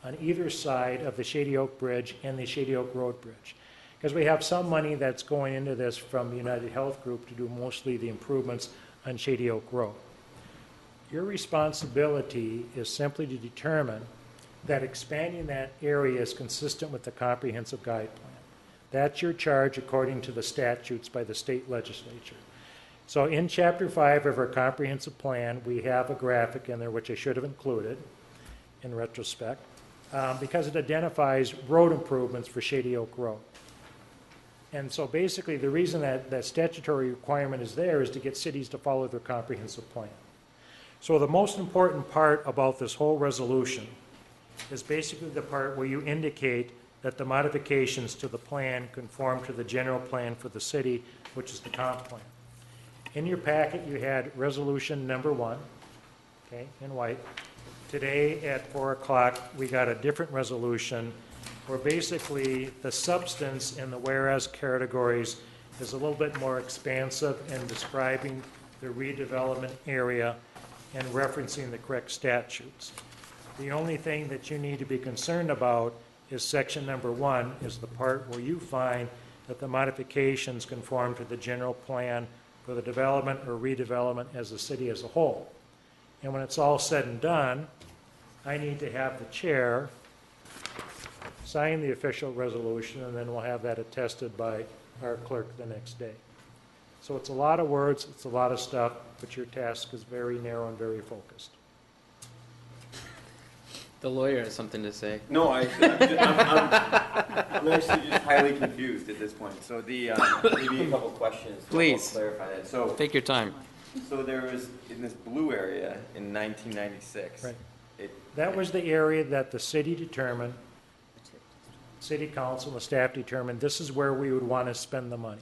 on either side of the Shady Oak Bridge and the Shady Oak Road Bridge. Because we have some money that's going into this from the United Health Group to do mostly the improvements on Shady Oak Road. Your responsibility is simply to determine that expanding that area is consistent with the comprehensive guide plan. That's your charge according to the statutes by the state legislature. So in Chapter 5 of our comprehensive plan, we have a graphic in there, which I should have included in retrospect, because it identifies road improvements for Shady Oak Road. And so basically the reason that that statutory requirement is there is to get cities to follow their comprehensive plan. So the most important part about this whole resolution is basically the part where you indicate that the modifications to the plan conform to the general plan for the city, which is the comp plan. In your packet, you had resolution number 1, okay, in white. Today at 4 o'clock, we got a different resolution where basically the substance in the whereas categories is a little bit more expansive in describing the redevelopment area and referencing the correct statutes. The only thing that you need to be concerned about is section number 1 is the part where you find that the modifications conform to the general plan for the development or redevelopment as a city as a whole. And when it's all said and done, I need to have the chair sign the official resolution, and then we'll have that attested by our clerk the next day. So it's a lot of words, it's a lot of stuff, but your task is very narrow and very focused. The lawyer has something to say. No, I'm actually just highly confused at this point. So maybe a couple questions to Please. help clarify that. So Take your time. So there was, in this blue area in 1996. Right. It, That was the area that the city determined, city council and the staff determined, this is where we would want to spend the money.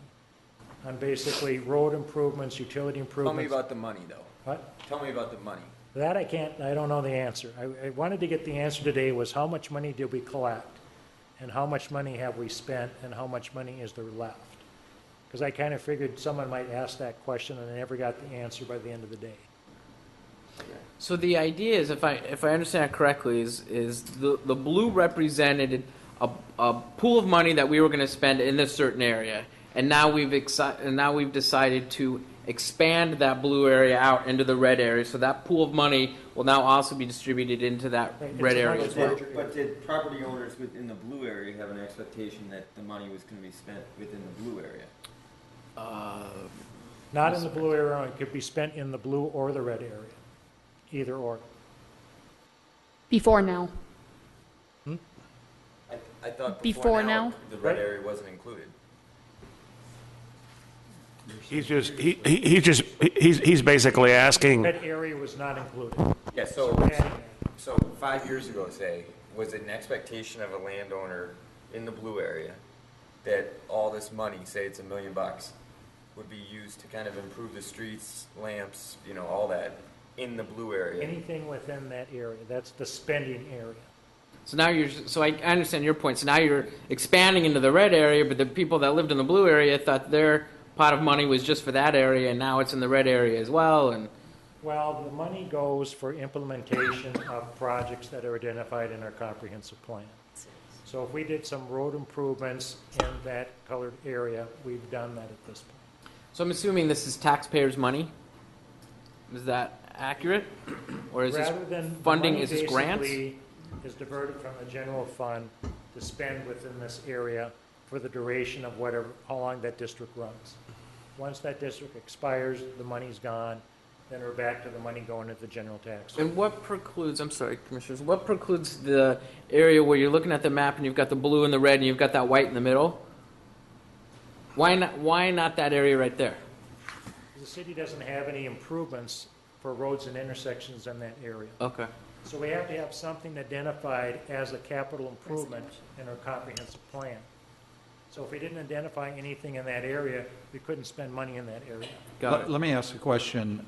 On basically road improvements, utility tell me improvements. about the money, though. What? Tell me about the money. That I don't know the answer. I wanted to get the answer today was how much money did we collect? And how much money have we spent and how much money is there left? Because I kind of figured someone might ask that question and I never got the answer by the end of the day. So the idea is, if I understand it correctly, is the blue represented a pool of money that we were going to spend in this certain area, and now we've decided to expand that blue area out into the red area. So that pool of money will now also be distributed into that red area as well. But did property owners within the blue area have an expectation that the money was going to be spent within the blue area? Not in the blue area, it could be spent in the blue or the red area, either or. Before now. I thought before now? the red area wasn't included. He's basically asking, That area was not included. Yeah, So we're adding that. so 5 years ago, say, was it an expectation of a landowner in the blue area that all this money, say it's $1 million, would be used to kind of improve the streets, lamps, you know, all that in the blue area? Anything within that area, that's the spending area. So now so I understand your point. So now you're expanding into the red area, but the people that lived in the blue area thought their pot of money was just for that area, and now it's in the red area as well. And Well, the money goes for implementation of projects that are identified in our comprehensive plan. So if we did some road improvements in that colored area, we've done that at this point. so I'm assuming this is taxpayers' money. Is that accurate, or is Rather this than the funding? money Is this grants? basically is diverted from the general fund to spend within this area for the duration of whatever, how long that district runs. Once that district expires, the money's gone, then we're back to the money going into the general tax. And what precludes, I'm sorry, Commissioners, what precludes the area where you're looking at the map and you've got the blue and the red and you've got that white in the middle? Why not that area right there? The city doesn't have any improvements for roads and intersections in that area. Okay. So we have to have something identified as a capital improvement in our comprehensive plan. So if we didn't identify anything in that area, we couldn't spend money in that area. Got it. Let me ask a question.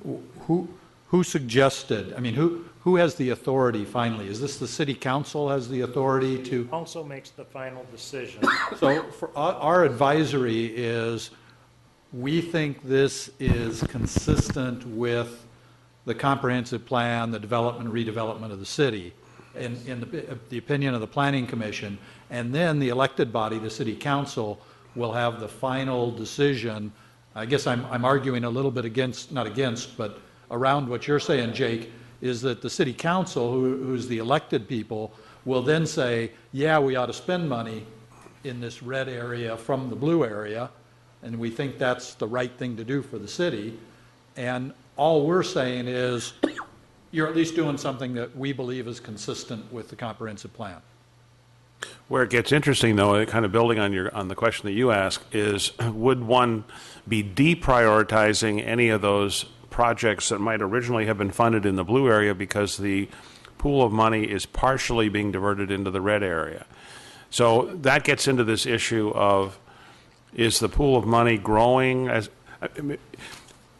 Who suggested, I mean, who has the authority finally? Is this the city council has the authority to? Council makes the final decision. So for our advisory is, we think this is consistent with the comprehensive plan, the development, redevelopment of the city, in the opinion of the Planning Commission, and then the elected body, the city council, will have the final decision. I guess I'm arguing a little bit against, not against, but around what you're saying, Jake, is that the city council, who's the elected people, will then say, yeah, we ought to spend money in this red area from the blue area, and we think that's the right thing to do for the city. And all we're saying is, you're at least doing something that we believe is consistent with the comprehensive plan. where it gets interesting, though, kind of building on the question that you asked, is would one be deprioritizing any of those projects that might originally have been funded in the blue area because the pool of money is partially being diverted into the red area? So that gets into this issue of, is the pool of money growing?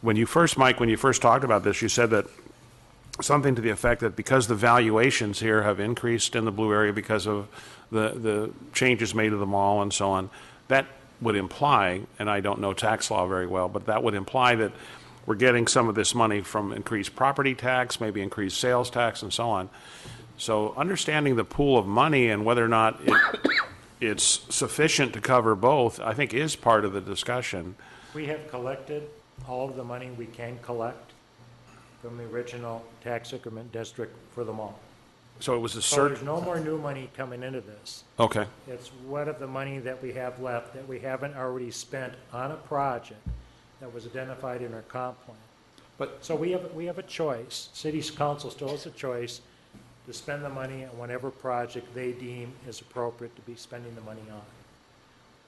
When you first talked about this, you said that something to the effect that because the valuations here have increased in the blue area because of the changes made to the mall and so on, that would imply, and I don't know tax law very well, but that would imply that we're getting some of this money from increased property tax, maybe increased sales tax, and so on. So understanding the pool of money and whether or not it's sufficient to cover both, I think, is part of the discussion. We have collected all of the money we can collect from the original tax increment district for the mall. So it was a So there's no more new money coming into this. Okay. It's what of the money that we have left that we haven't already spent on a project that was identified in our comp plan. So we have a choice. City council still has a choice to spend the money on whatever project they deem is appropriate to be spending the money on.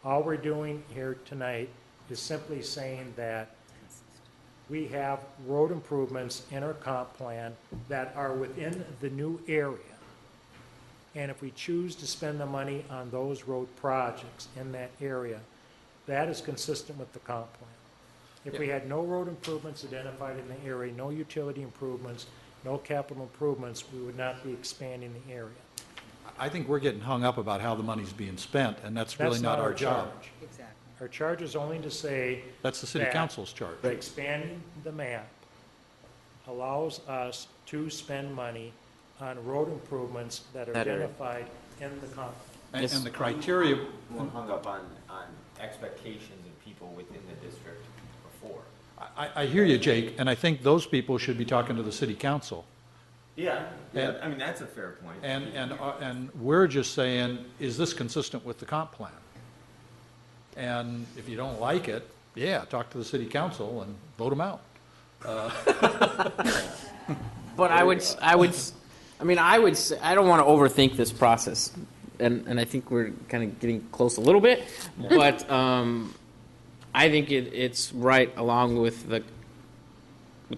All we're doing here tonight is simply saying that we have road improvements in our comp plan that are within the new area. And if we choose to spend the money on those road projects in that area, that is consistent with the comp plan. If we had no road improvements identified in the area, no utility improvements, no capital improvements, we would not be expanding the area. I think we're getting hung up about how the money's being spent, and that's really not our job. charge. Our charge is only to say That's the city that council's charge. expanding the map allows us to spend money on road improvements that are That area. identified in the comp. And the criteria, More hung up on expectations of people within the district before. I hear you, Jake, and I think those people should be talking to the city council. Yeah, And- I mean, that's a fair point. And we're just saying, is this consistent with the comp plan? And if you don't like it, yeah, talk to the city council and vote them out. But I would say, I don't want to overthink this process. and I think we're kind of getting close a little bit, but I think it's right along with the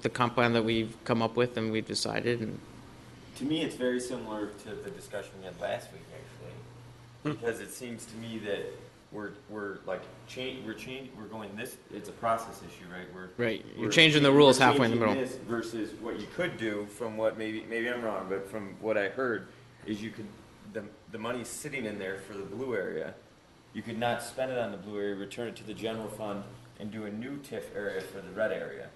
comp plan that we've come up with and we've decided. And To me, it's very similar to the discussion we had last week, actually, because it seems to me that we're going this. It's a process issue, right? right, you're changing the rules halfway in the middle. This versus what you could do, from what maybe I'm wrong, but from what I heard, is you could the money's sitting in there for the blue area. You could not spend it on the blue area, return it to the general fund, and do a new TIF area for the red area.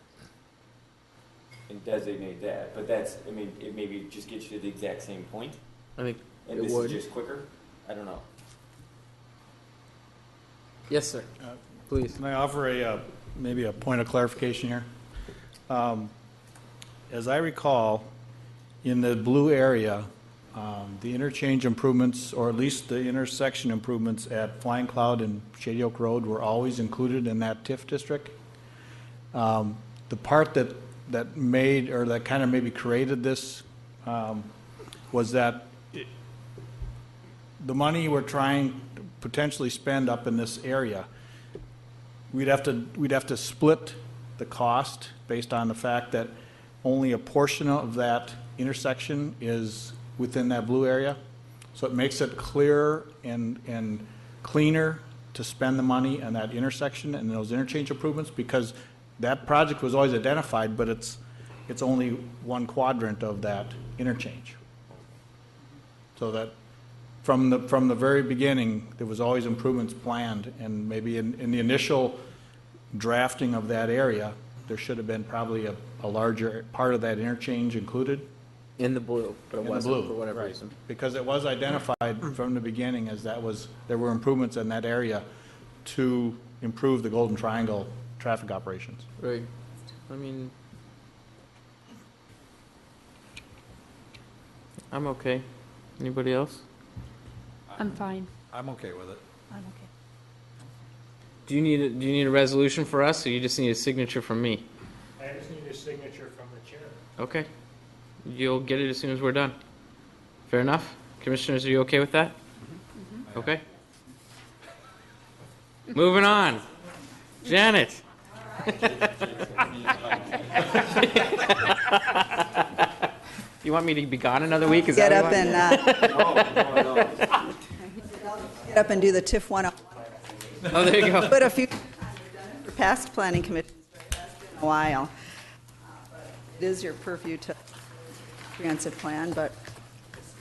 And designate that, but it maybe just gets you to the exact same point, I think and it this would. is just quicker. I don't know. Yes, sir. Please. Can I offer maybe a point of clarification here? As I recall, in the blue area, the interchange improvements, or at least the intersection improvements at Flying Cloud and Shady Oak Road, were always included in that TIF district. The part that made, or that kind of maybe created this, was that the money we're trying to potentially spend up in this area, we'd have to split the cost based on the fact that only a portion of that intersection is within that blue area. So it makes it clearer and cleaner to spend the money on that intersection and those interchange improvements, because that project was always identified, but it's only one quadrant of that interchange. So that from the very beginning, there was always improvements planned, and maybe in the initial drafting of that area, there should have been probably a larger part of that interchange included. In the blue, but it In the wasn't blue, for whatever right. reason. Because it was identified from the beginning as there were improvements in that area to improve the Golden Triangle traffic operations. Right. I mean, I'm okay. Anybody else? I'm fine. I'm okay with it. I'm okay. Do you need a resolution for us, or you just need a signature from me? I just need a signature from the chair. Okay. You'll get it as soon as we're done. Fair enough? Commissioners, are you okay with that? Okay. Moving on. Janet. You want me to be gone another week? Is Get that up what you want? and, get up and do the TIF 101. Oh, there you go. But a few for past planning commissions, it has been a while. It is your purview to comprehensive plan, but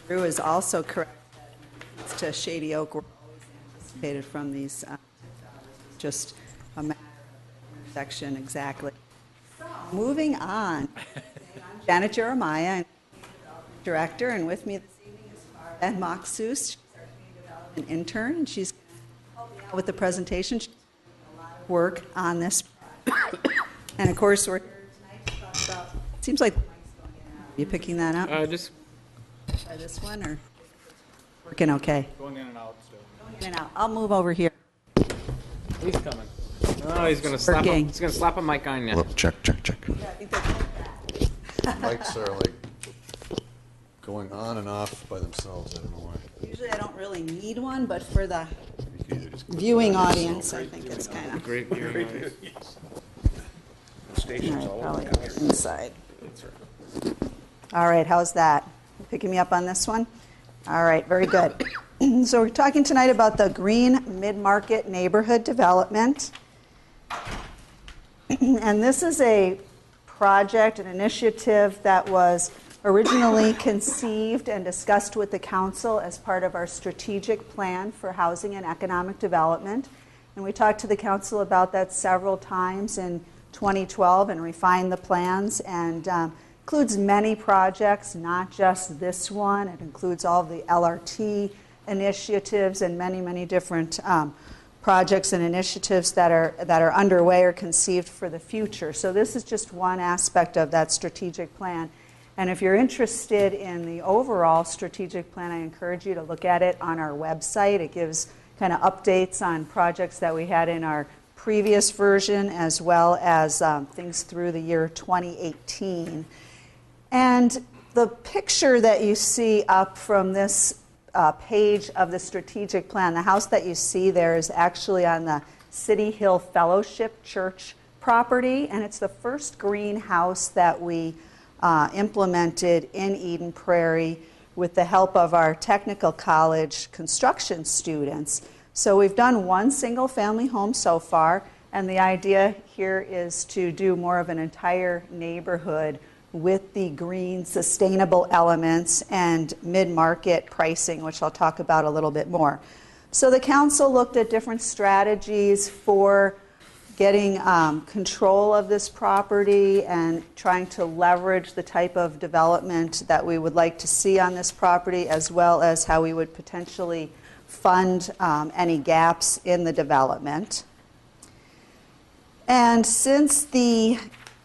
Drew is also correct that it's to Shady Oak, we're always anticipated from these, just a matter of intersection exactly. So, moving on. I'm Janet Jeremiah, and Director, and with me this evening is Ed Moxus. She's our community development intern, and she's going to help me out with the presentation. She's doing a lot of work on this project. And of course, we're here tonight to talk about, it seems like the mic's going in and out. Are you picking that up? Just Try this one, or working okay? Going in and out still. Going in and out. I'll move over here. he's coming. Oh, he's gonna slap. Working. He's gonna slap a mic on you. Look, check. Yeah, I think that's Mics are like going on and off by themselves. I don't know why. usually I don't really need one, but for the You can either just click viewing it on audience, yourself. I think it's kind of. Great viewing audience. Stations all over Probably the country. inside. All right, how's that? Picking me up on this one? All right, very good. So we're talking tonight about the Green Mid-Market Neighborhood Development. And this is a project, an initiative that was originally conceived and discussed with the council as part of our strategic plan for housing and economic development. And we talked to the council about that several times in 2012 and refined the plans, and includes many projects, not just this one. It includes all of the LRT initiatives and many different projects and initiatives that are underway or conceived for the future. So this is just one aspect of that strategic plan. And if you're interested in the overall strategic plan, I encourage you to look at it on our website. It gives kind of updates on projects that we had in our previous version, as well as things through the year 2018. And the picture that you see up from this page of the strategic plan. The house that you see there is actually on the City Hill Fellowship Church property, and it's the first greenhouse that we implemented in Eden Prairie with the help of our technical college construction students. So we've done one single family home so far, and the idea here is to do more of an entire neighborhood with the green sustainable elements and mid-market pricing, which I'll talk about a little bit more. So the council looked at different strategies for getting control of this property and trying to leverage the type of development that we would like to see on this property, as well as how we would potentially fund any gaps in the development. And since the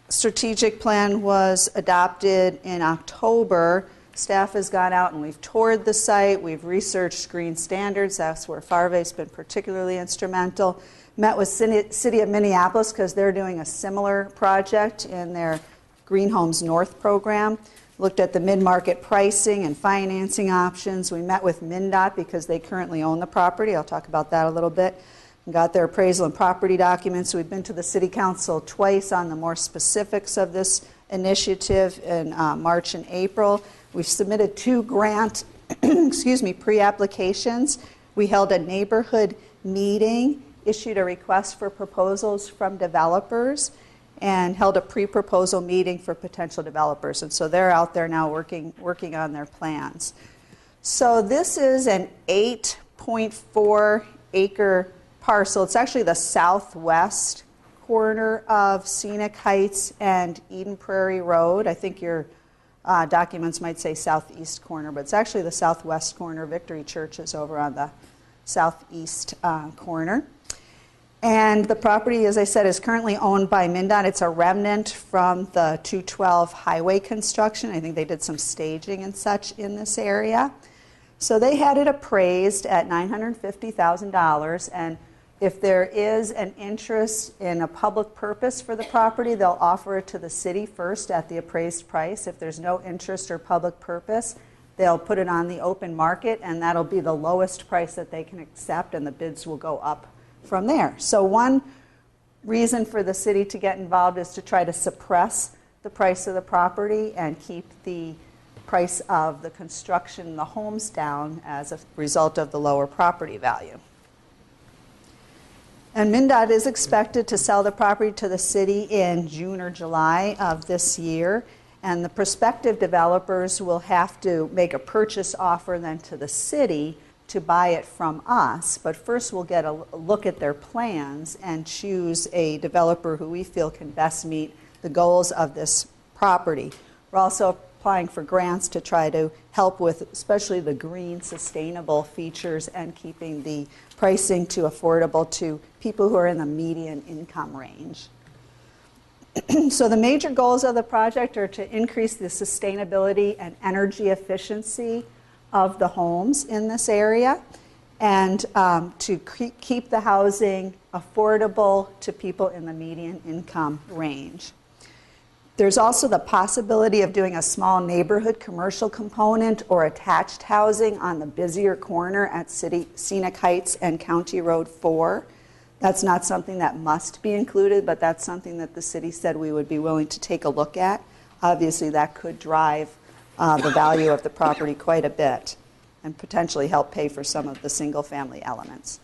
strategic plan was adopted in October, staff has gone out and we've toured the site, we've researched green standards. That's where Farvey's been particularly instrumental. Met with City of Minneapolis because they're doing a similar project in their Green Homes North program. Looked at the mid-market pricing and financing options. We met with MnDOT because they currently own the property. I'll talk about that a little bit. Got their appraisal and property documents. We've been to the City Council twice on the more specifics of this initiative in March and April. We've submitted 2 grant pre-applications. We held a neighborhood meeting, issued a request for proposals from developers, and held a pre-proposal meeting for potential developers. And so they're out there now working on their plans. So this is an 8.4 acre parcel. It's actually the southwest corner of Scenic Heights and Eden Prairie Road. I think your documents might say southeast corner, but it's actually the southwest corner. Victory Church is over on the southeast corner. And the property, as I said, is currently owned by MnDOT. It's a remnant from the 212 highway construction. I think they did some staging and such in this area. So they had it appraised at $950,000, and if there is an interest in a public purpose for the property, they'll offer it to the city first at the appraised price. If there's no interest or public purpose, they'll put it on the open market, and that'll be the lowest price that they can accept, and the bids will go up from there. So one reason for the city to get involved is to try to suppress the price of the property and keep the price of the construction, the homes down as a result of the lower property value. And MnDOT is expected to sell the property to the city in June or July of this year, and the prospective developers will have to make a purchase offer then to the city to buy it from us. But first we'll get a look at their plans and choose a developer who we feel can best meet the goals of this property. We're also applying for grants to try to help with especially the green sustainable features and keeping the pricing to affordable to people who are in the median income range. So the major goals of the project are to increase the sustainability and energy efficiency of the homes in this area, and to keep the housing affordable to people in the median income range. There's also the possibility of doing a small neighborhood commercial component or attached housing on the busier corner at Scenic Heights and County Road 4. That's not something that must be included, but that's something that the city said we would be willing to take a look at. Obviously, that could drive the value of the property quite a bit and potentially help pay for some of the single-family elements.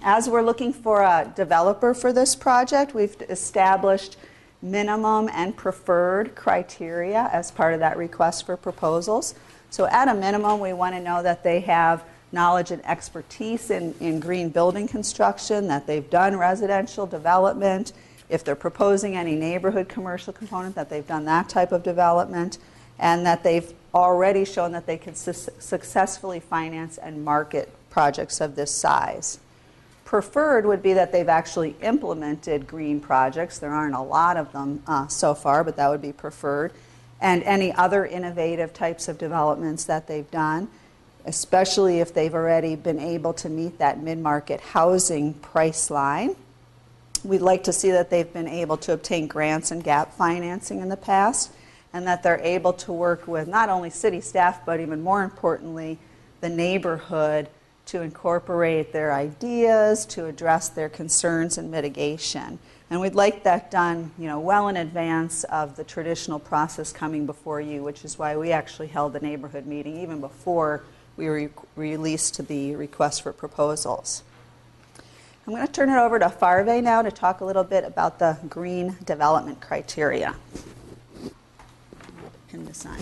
As we're looking for a developer for this project, we've established minimum and preferred criteria as part of that request for proposals. So at a minimum, we want to know that they have knowledge and expertise in green building construction, that they've done residential development, if they're proposing any neighborhood commercial component, that they've done that type of development, and that they've already shown that they can successfully finance and market projects of this size. Preferred would be that they've actually implemented green projects. There aren't a lot of them so far, but that would be preferred. And any other innovative types of developments that they've done, especially if they've already been able to meet that mid-market housing price line. We'd like to see that they've been able to obtain grants and gap financing in the past. and that they're able to work with not only city staff, but even more importantly, the neighborhood to incorporate their ideas, to address their concerns and mitigation. And we'd like that done, well in advance of the traditional process coming before you, which is why we actually held the neighborhood meeting even before we released the request for proposals. I'm going to turn it over to Farve now to talk a little bit about the green development criteria. Pin this on.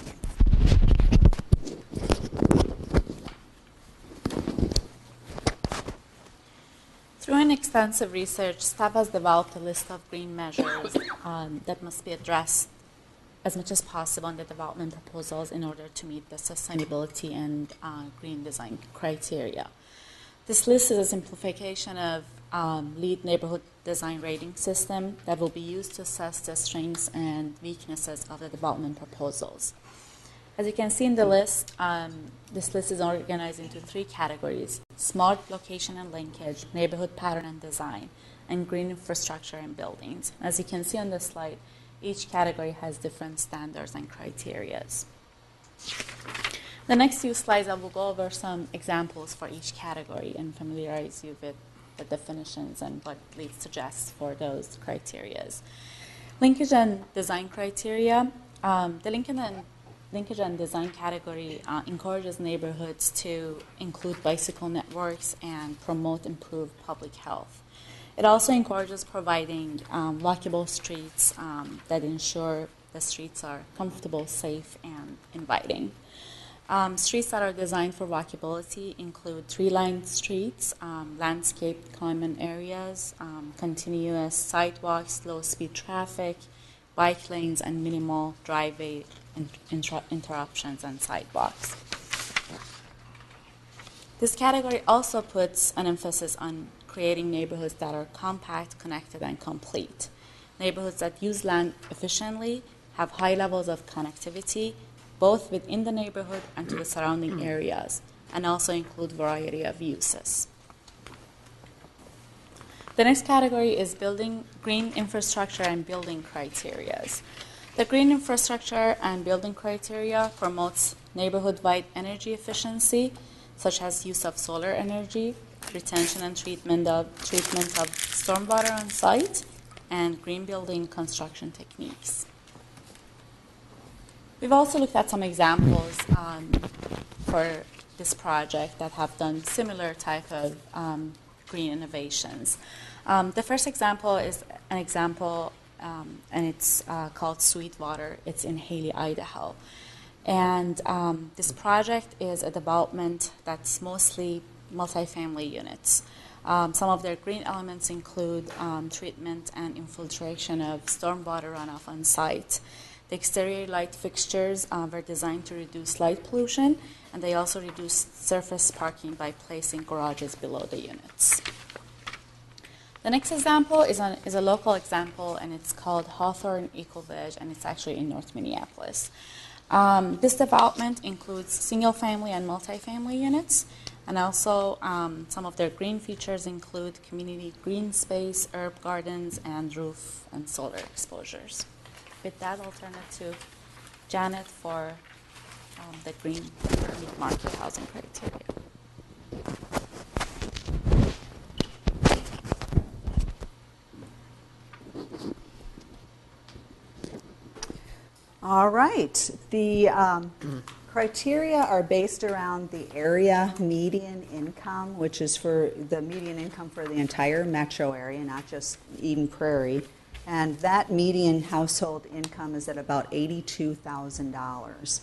Through an extensive research, staff has developed a list of green measures that must be addressed as much as possible in the development proposals in order to meet the sustainability and green design criteria. This list is a simplification of LEED neighborhood design rating system that will be used to assess the strengths and weaknesses of the development proposals. As you can see in the list, this list is organized into 3 categories: smart location and linkage, neighborhood pattern and design, and green infrastructure and buildings. As you can see on this slide, each category has different standards and criteria. The next few slides, I will go over some examples for each category and familiarize you with the definitions and what LEED suggests for those criteria. Linkage and design criteria. The linkage and design category encourages neighborhoods to include bicycle networks and promote improved public health. It also encourages providing walkable streets that ensure the streets are comfortable, safe, and inviting. Streets that are designed for walkability include tree-lined streets, landscaped common areas, continuous sidewalks, low-speed traffic, bike lanes, and minimal driveway interruptions and sidewalks. This category also puts an emphasis on creating neighborhoods that are compact, connected, and complete. Neighborhoods that use land efficiently, have high levels of connectivity, both within the neighborhood and to the surrounding areas, and also include variety of uses. The next category is building green infrastructure and building criteria. The green infrastructure and building criteria promotes neighborhood-wide energy efficiency, such as use of solar energy, retention and treatment of stormwater on site, and green building construction techniques. We've also looked at some examples for this project that have done similar type of green innovations. The first example is an example, and it's called Sweetwater. It's in Haley, Idaho. And this project is a development that's mostly multifamily units. Some of their green elements include treatment and infiltration of stormwater runoff on site. The exterior light fixtures were designed to reduce light pollution, and they also reduce surface parking by placing garages below the units. The next example is a local example, and it's called Hawthorne Eco-Village, and it's actually in North Minneapolis. This development includes single-family and multifamily units, and also some of their green features include community green space, herb gardens, and roof and solar exposures. With that, I'll turn it to Janet for the green market housing criteria. All right. The criteria are based around the area median income, which is for the median income for the entire metro area, not just Eden Prairie. And that median household income is at about $82,000.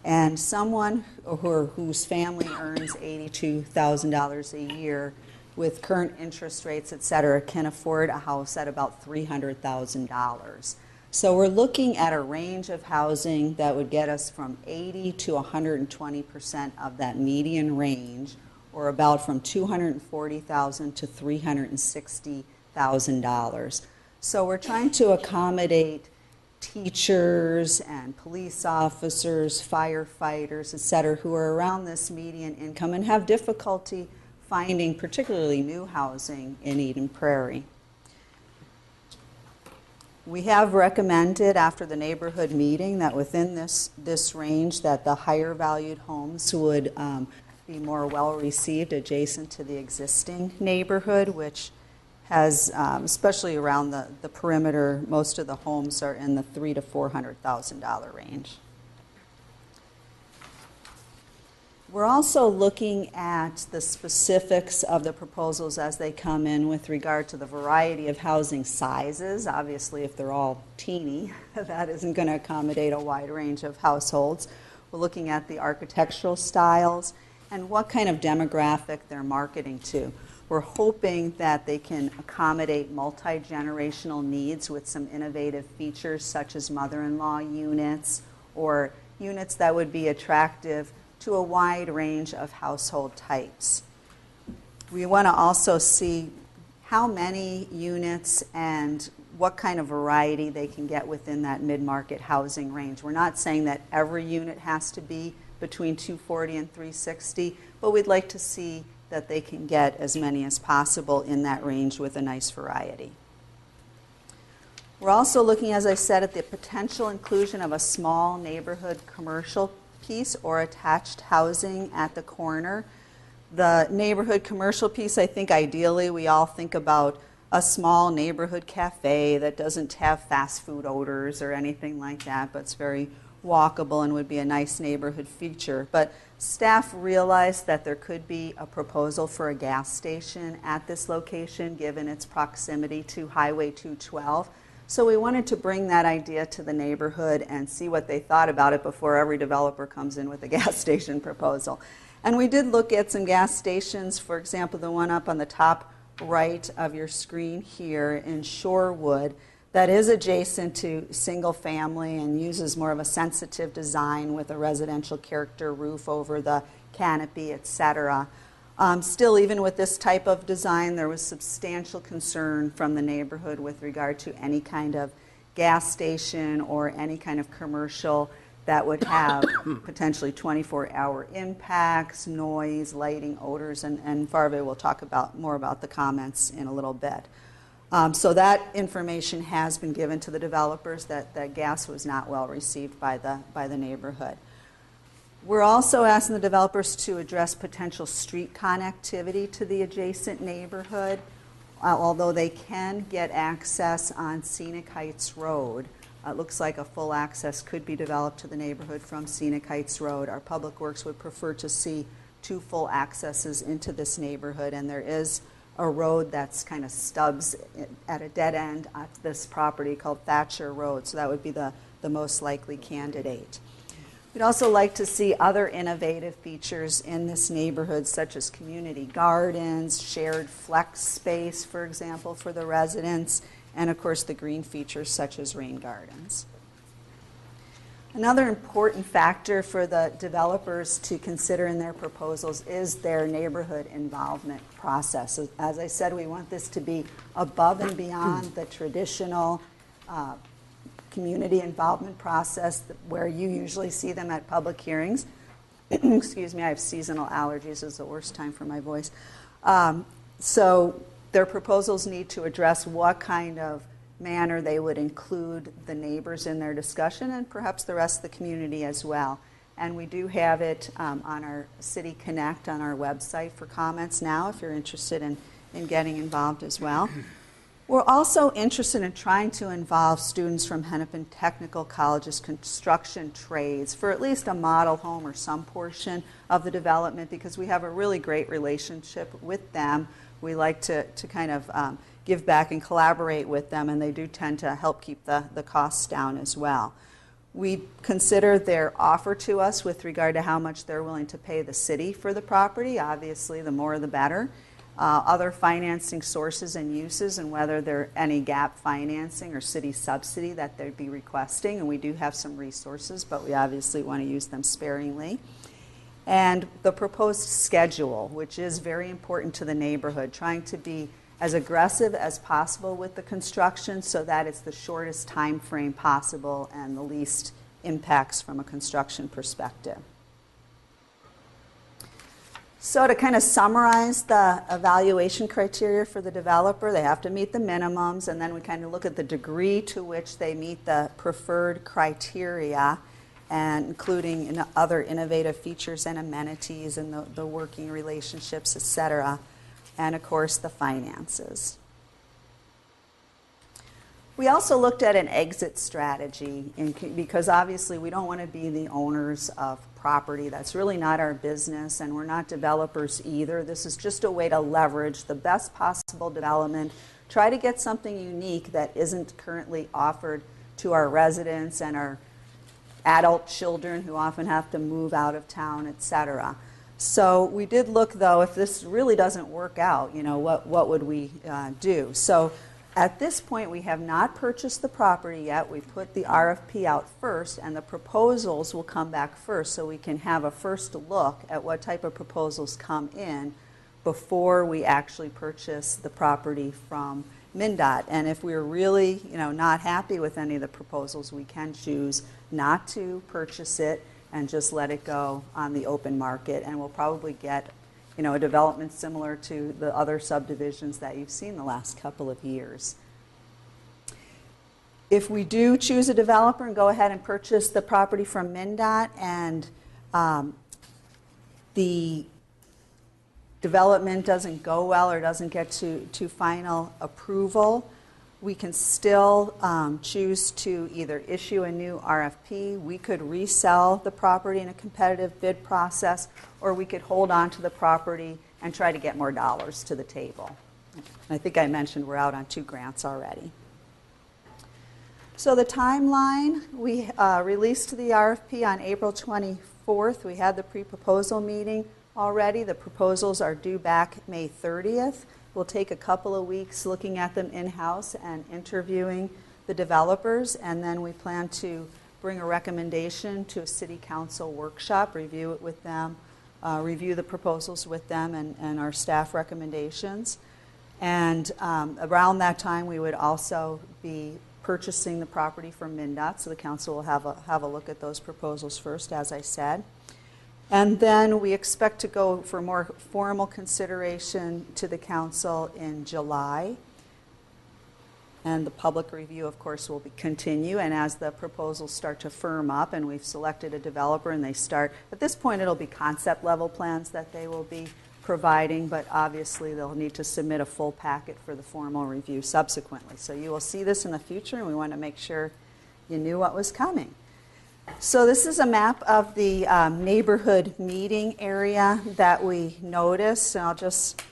And someone whose family earns $82,000 a year with current interest rates, et cetera, can afford a house at about $300,000. So we're looking at a range of housing that would get us from 80 to 120% of that median range, or about from $240,000 to $360,000. So we're trying to accommodate teachers and police officers, firefighters, et cetera, who are around this median income and have difficulty finding particularly new housing in Eden Prairie. We have recommended after the neighborhood meeting that within this range that the higher valued homes would be more well received adjacent to the existing neighborhood, which has, especially around the perimeter, most of the homes are in the $300,000 to $400,000 range. We're also looking at the specifics of the proposals as they come in with regard to the variety of housing sizes. Obviously, if they're all teeny, that isn't going to accommodate a wide range of households. We're looking at the architectural styles and what kind of demographic they're marketing to. We're hoping that they can accommodate multi-generational needs with some innovative features such as mother-in-law units or units that would be attractive to a wide range of household types. We want to also see how many units and what kind of variety they can get within that mid-market housing range. We're not saying that every unit has to be between 240 and 360, but we'd like to see that they can get as many as possible in that range with a nice variety. We're also looking, as I said, at the potential inclusion of a small neighborhood commercial piece or attached housing at the corner. The neighborhood commercial piece, I think ideally we all think about a small neighborhood cafe that doesn't have fast food odors or anything like that, but it's very walkable and would be a nice neighborhood feature. But staff realized that there could be a proposal for a gas station at this location given its proximity to Highway 212. So we wanted to bring that idea to the neighborhood and see what they thought about it before every developer comes in with a gas station proposal. And we did look at some gas stations, for example, the one up on the top right of your screen here in Shorewood that is adjacent to single family and uses more of a sensitive design with a residential character roof over the canopy, etc. Still, even with this type of design, there was substantial concern from the neighborhood with regard to any kind of gas station or any kind of commercial that would have potentially 24-hour impacts, noise, lighting, odors, and Farve will talk more about the comments in a little bit. So that information has been given to the developers that gas was not well received by the neighborhood. We're also asking the developers to address potential street connectivity to the adjacent neighborhood, although they can get access on Scenic Heights Road. It looks like a full access could be developed to the neighborhood from Scenic Heights Road. Our Public Works would prefer to see 2 full accesses into this neighborhood, and there is a road that's kind of stubs at a dead end at this property called Thatcher Road, so that would be the most likely candidate. We'd also like to see other innovative features in this neighborhood, such as community gardens, shared flex space, for example, for the residents, and of course the green features such as rain gardens. Another important factor for the developers to consider in their proposals is their neighborhood involvement process. As I said, we want this to be above and beyond the traditional community involvement process where you usually see them at public hearings. Excuse me, I have seasonal allergies. It's the worst time for my voice. So their proposals need to address what kind of manner they would include the neighbors in their discussion and perhaps the rest of the community as well. And we do have it on our City Connect on our website for comments now if you're interested in getting involved as well. We're also interested in trying to involve students from Hennepin Technical College's construction trades for at least a model home or some portion of the development because we have a really great relationship with them. We like to kind of give back and collaborate with them, and they do tend to help keep the costs down as well. We consider their offer to us with regard to how much they're willing to pay the city for the property. Obviously, the more the better. Other financing sources and uses and whether there any gap financing or city subsidy that they'd be requesting. And we do have some resources, but we obviously want to use them sparingly. And the proposed schedule, which is very important to the neighborhood, trying to be as aggressive as possible with the construction so that it's the shortest time frame possible and the least impacts from a construction perspective. So to kind of summarize the evaluation criteria for the developer, they have to meet the minimums, and then we kind of look at the degree to which they meet the preferred criteria, and including other innovative features and amenities and the working relationships, et cetera, and of course the finances. We also looked at an exit strategy because obviously we don't want to be the owners of property. That's really not our business, and we're not developers either. This is just a way to leverage the best possible development, try to get something unique that isn't currently offered to our residents and our adult children who often have to move out of town, etc. So we did look, though, if this really doesn't work out, what would we do? So at this point, we have not purchased the property yet. We put the RFP out first, and the proposals will come back first, so we can have a first look at what type of proposals come in before we actually purchase the property from MnDOT. And if we're really, not happy with any of the proposals, we can choose not to purchase it and just let it go on the open market, and we'll probably get a development similar to the other subdivisions that you've seen the last couple of years. If we do choose a developer and go ahead and purchase the property from MnDOT and the development doesn't go well or doesn't get to final approval, we can still choose to either issue a new RFP, we could resell the property in a competitive bid process, or we could hold on to the property and try to get more dollars to the table. And I think I mentioned we're out on 2 grants already. So the timeline, we released the RFP on April 24th. We had the pre-proposal meeting already. The proposals are due back May 30th. We'll take a couple of weeks looking at them in-house and interviewing the developers, and then we plan to bring a recommendation to a city council workshop, review it with them, review the proposals with them and our staff recommendations. And around that time, we would also be purchasing the property from MnDOT, so the council will have a look at those proposals first, as I said. And then we expect to go for more formal consideration to the council in July. And the public review, of course, will continue. And as the proposals start to firm up and we've selected a developer and they start, at this point it'll be concept level plans that they will be providing, but obviously they'll need to submit a full packet for the formal review subsequently. So you will see this in the future, and we want to make sure you knew what was coming. So this is a map of the neighborhood meeting area that we noticed. And I'll just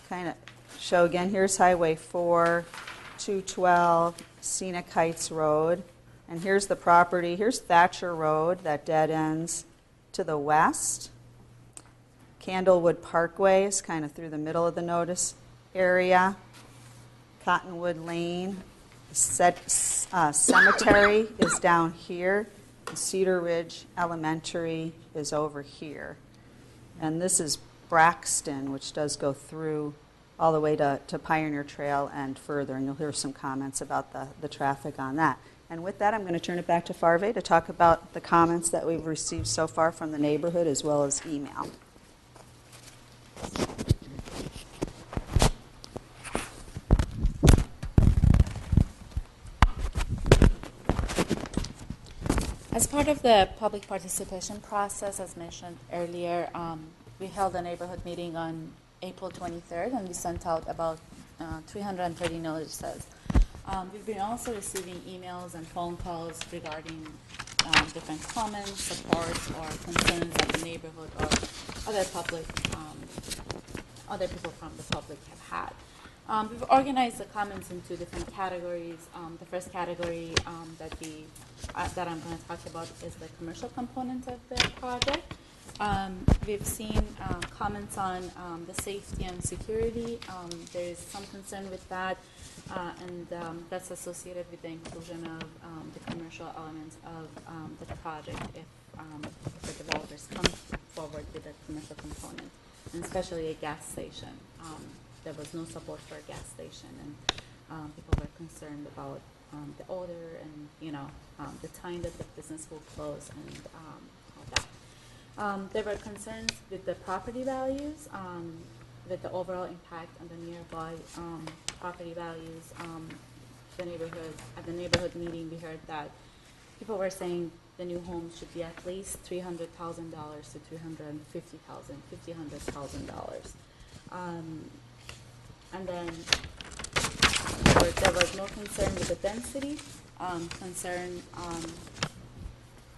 kind of show again. Here's Highway 4, 212, Scenic Heights Road. And here's the property. Here's Thatcher Road that dead ends to the west. Candlewood Parkway is kind of through the middle of the notice area. Cottonwood Lane. Cemetery is down here. Cedar Ridge Elementary is over here. And this is Braxton, which does go through all the way to Pioneer Trail and further, and you'll hear some comments about the traffic on that. And with that, I'm going to turn it back to Farve to talk about the comments that we've received so far from the neighborhood as well as email. As part of the public participation process, as mentioned earlier, we held a neighborhood meeting on April 23rd, and we sent out about 330 notices. We've been also receiving emails and phone calls regarding different comments, supports, or concerns that the neighborhood or other people from the public have had. We've organized the comments into different categories. The first category that I'm going to talk about is the commercial component of the project. We've seen comments on the safety and security. There is some concern with that, and that's associated with the inclusion of the commercial elements of the project if the developers come forward with a commercial component, and especially a gas station. There was no support for a gas station, and people were concerned about the odor and the time that the business will close and all that. There were concerns with the property values, with the overall impact on the nearby property values. At the neighborhood meeting, we heard that people were saying the new homes should be at least $300,000 to $500,000. And then there was no concern with the density, concern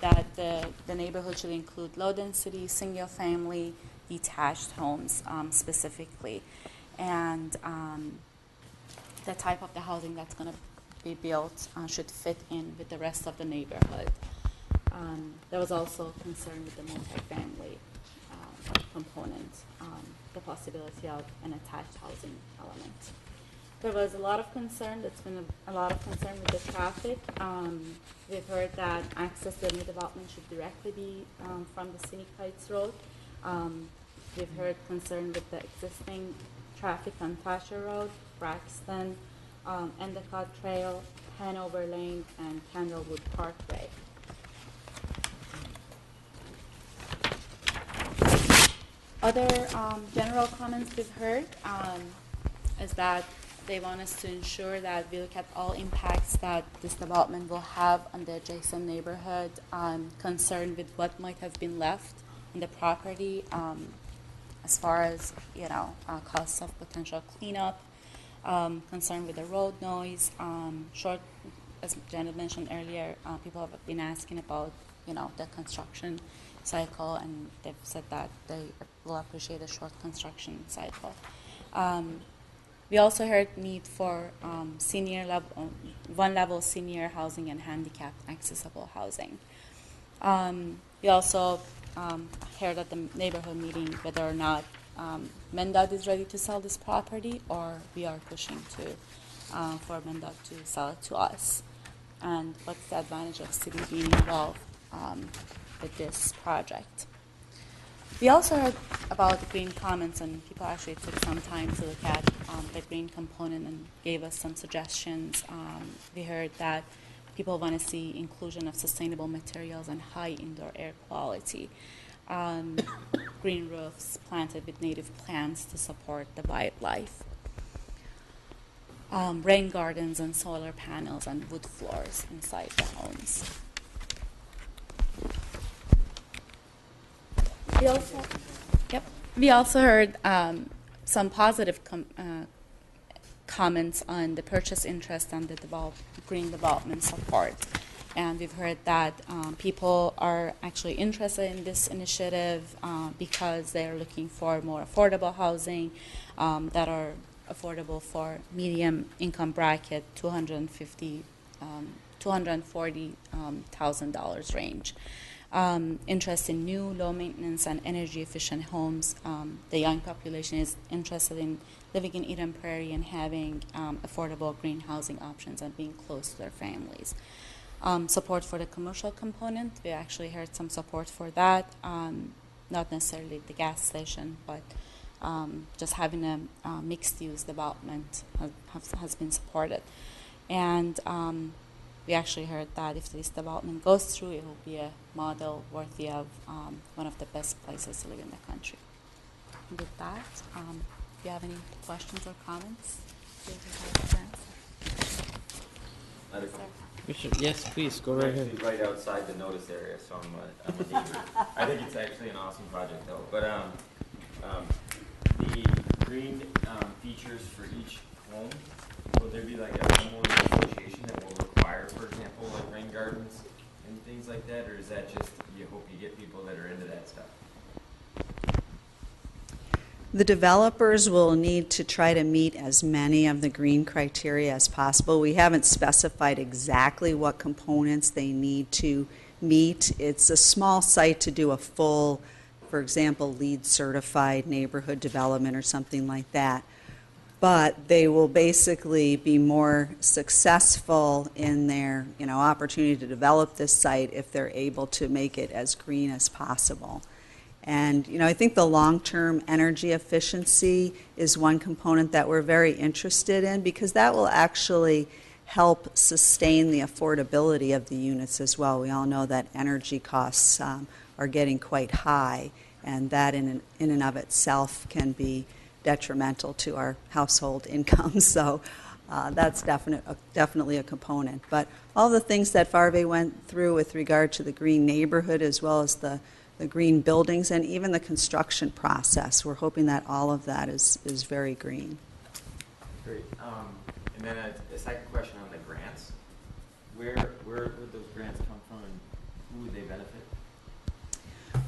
that the neighborhood should include low density, single family, detached homes specifically. And the type of the housing that's going to be built should fit in with the rest of the neighborhood. There was also concern with the multifamily component, the possibility of an attached housing element. There was a lot of concern. There's been a lot of concern with the traffic. We've heard that access to the new development should directly be from the Scenic Heights Road. We've heard concern with the existing traffic on Thatcher Road, Braxton, Endicott Trail, Hanover Lane, and Candlewood Parkway. Other general comments we've heard is that they want us to ensure that we look at all impacts that this development will have on the adjacent neighborhood, concerned with what might have been left in the property as far as, costs of potential cleanup, concerned with the road noise, as Janet mentioned earlier, people have been asking about, the construction cycle, and they've said that they will appreciate a short construction cycle. We also heard need for one-level senior housing and handicapped accessible housing. We also heard at the neighborhood meeting whether or not MnDOT is ready to sell this property, or we are pushing for MnDOT to sell it to us. And what's the advantage of city being involved with this project? We also heard about the green comments, and people actually took some time to look at the green component and gave us some suggestions. We heard that people want to see inclusion of sustainable materials and high indoor air quality. Green roofs planted with native plants to support the wildlife. Rain gardens and solar panels and wood floors inside the homes. We also heard some positive comments on the purchase interest and the green development support. And we've heard that people are actually interested in this initiative because they're looking for more affordable housing that are affordable for medium income bracket, $240,000 range. Interest in new, low maintenance, and energy efficient homes. The young population is interested in living in Eden Prairie and having affordable green housing options and being close to their families. Support for the commercial component. We actually heard some support for that. Not necessarily the gas station, but just having a mixed-use development has been supported. And we actually heard that if this development goes through, it will be a model worthy of one of the best places to live in the country. And with that, if you have any questions or comments, feel free to answer. Yes, please, go right ahead. Right outside the notice area, so I'm a neighbor. I think it's actually an awesome project, though. But the green features for each home, will there be like a homeowner association that will require, for example, like rain gardens and things like that, or is that just you hope you get people that are into that stuff? The developers will need to try to meet as many of the green criteria as possible. We haven't specified exactly what components they need to meet. It's a small site to do a full, for example, LEED certified neighborhood development or something like that. But they will basically be more successful in their, opportunity to develop this site if they're able to make it as green as possible. And, I think the long-term energy efficiency is one component that we're very interested in, because that will actually help sustain the affordability of the units as well. We all know that energy costs are getting quite high, and that in and of itself can be detrimental to our household income. So that's definitely a component. But all the things that Farve went through with regard to the green neighborhood, as well as the green buildings and even the construction process, we're hoping that all of that is very green. Great. And then a second question on the grants. Where would those grants come from, and who would they benefit?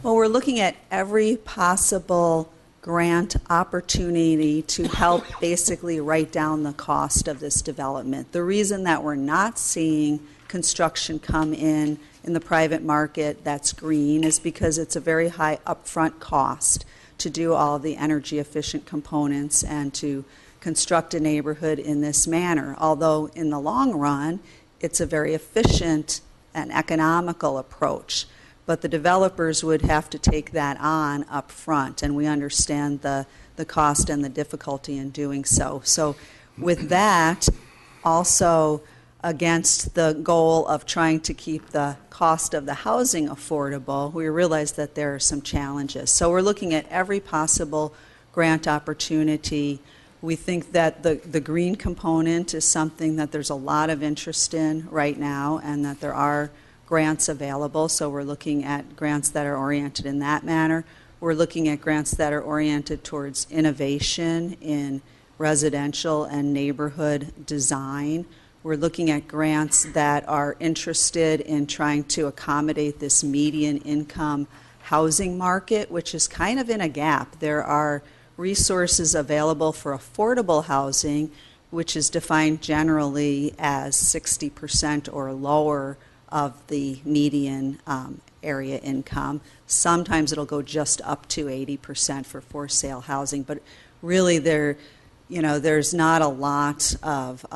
Well, we're looking at every possible grant opportunity to help basically write down the cost of this development. The reason that we're not seeing construction come in the private market that's green is because it's a very high upfront cost to do all the energy efficient components and to construct a neighborhood in this manner. Although in the long run, it's a very efficient and economical approach. But the developers would have to take that on up front, and we understand the cost and the difficulty in doing so. So with that, also against the goal of trying to keep the cost of the housing affordable, we realize that there are some challenges. So we're looking at every possible grant opportunity. We think that the green component is something that there's a lot of interest in right now, and that there are grants available. So we're looking at grants that are oriented in that manner. We're looking at grants that are oriented towards innovation in residential and neighborhood design. We're looking at grants that are interested in trying to accommodate this median income housing market, which is kind of in a gap. There are resources available for affordable housing, which is defined generally as 60% or lower of the median area income. Sometimes it'll go just up to 80% for sale housing, but really there's not a lot of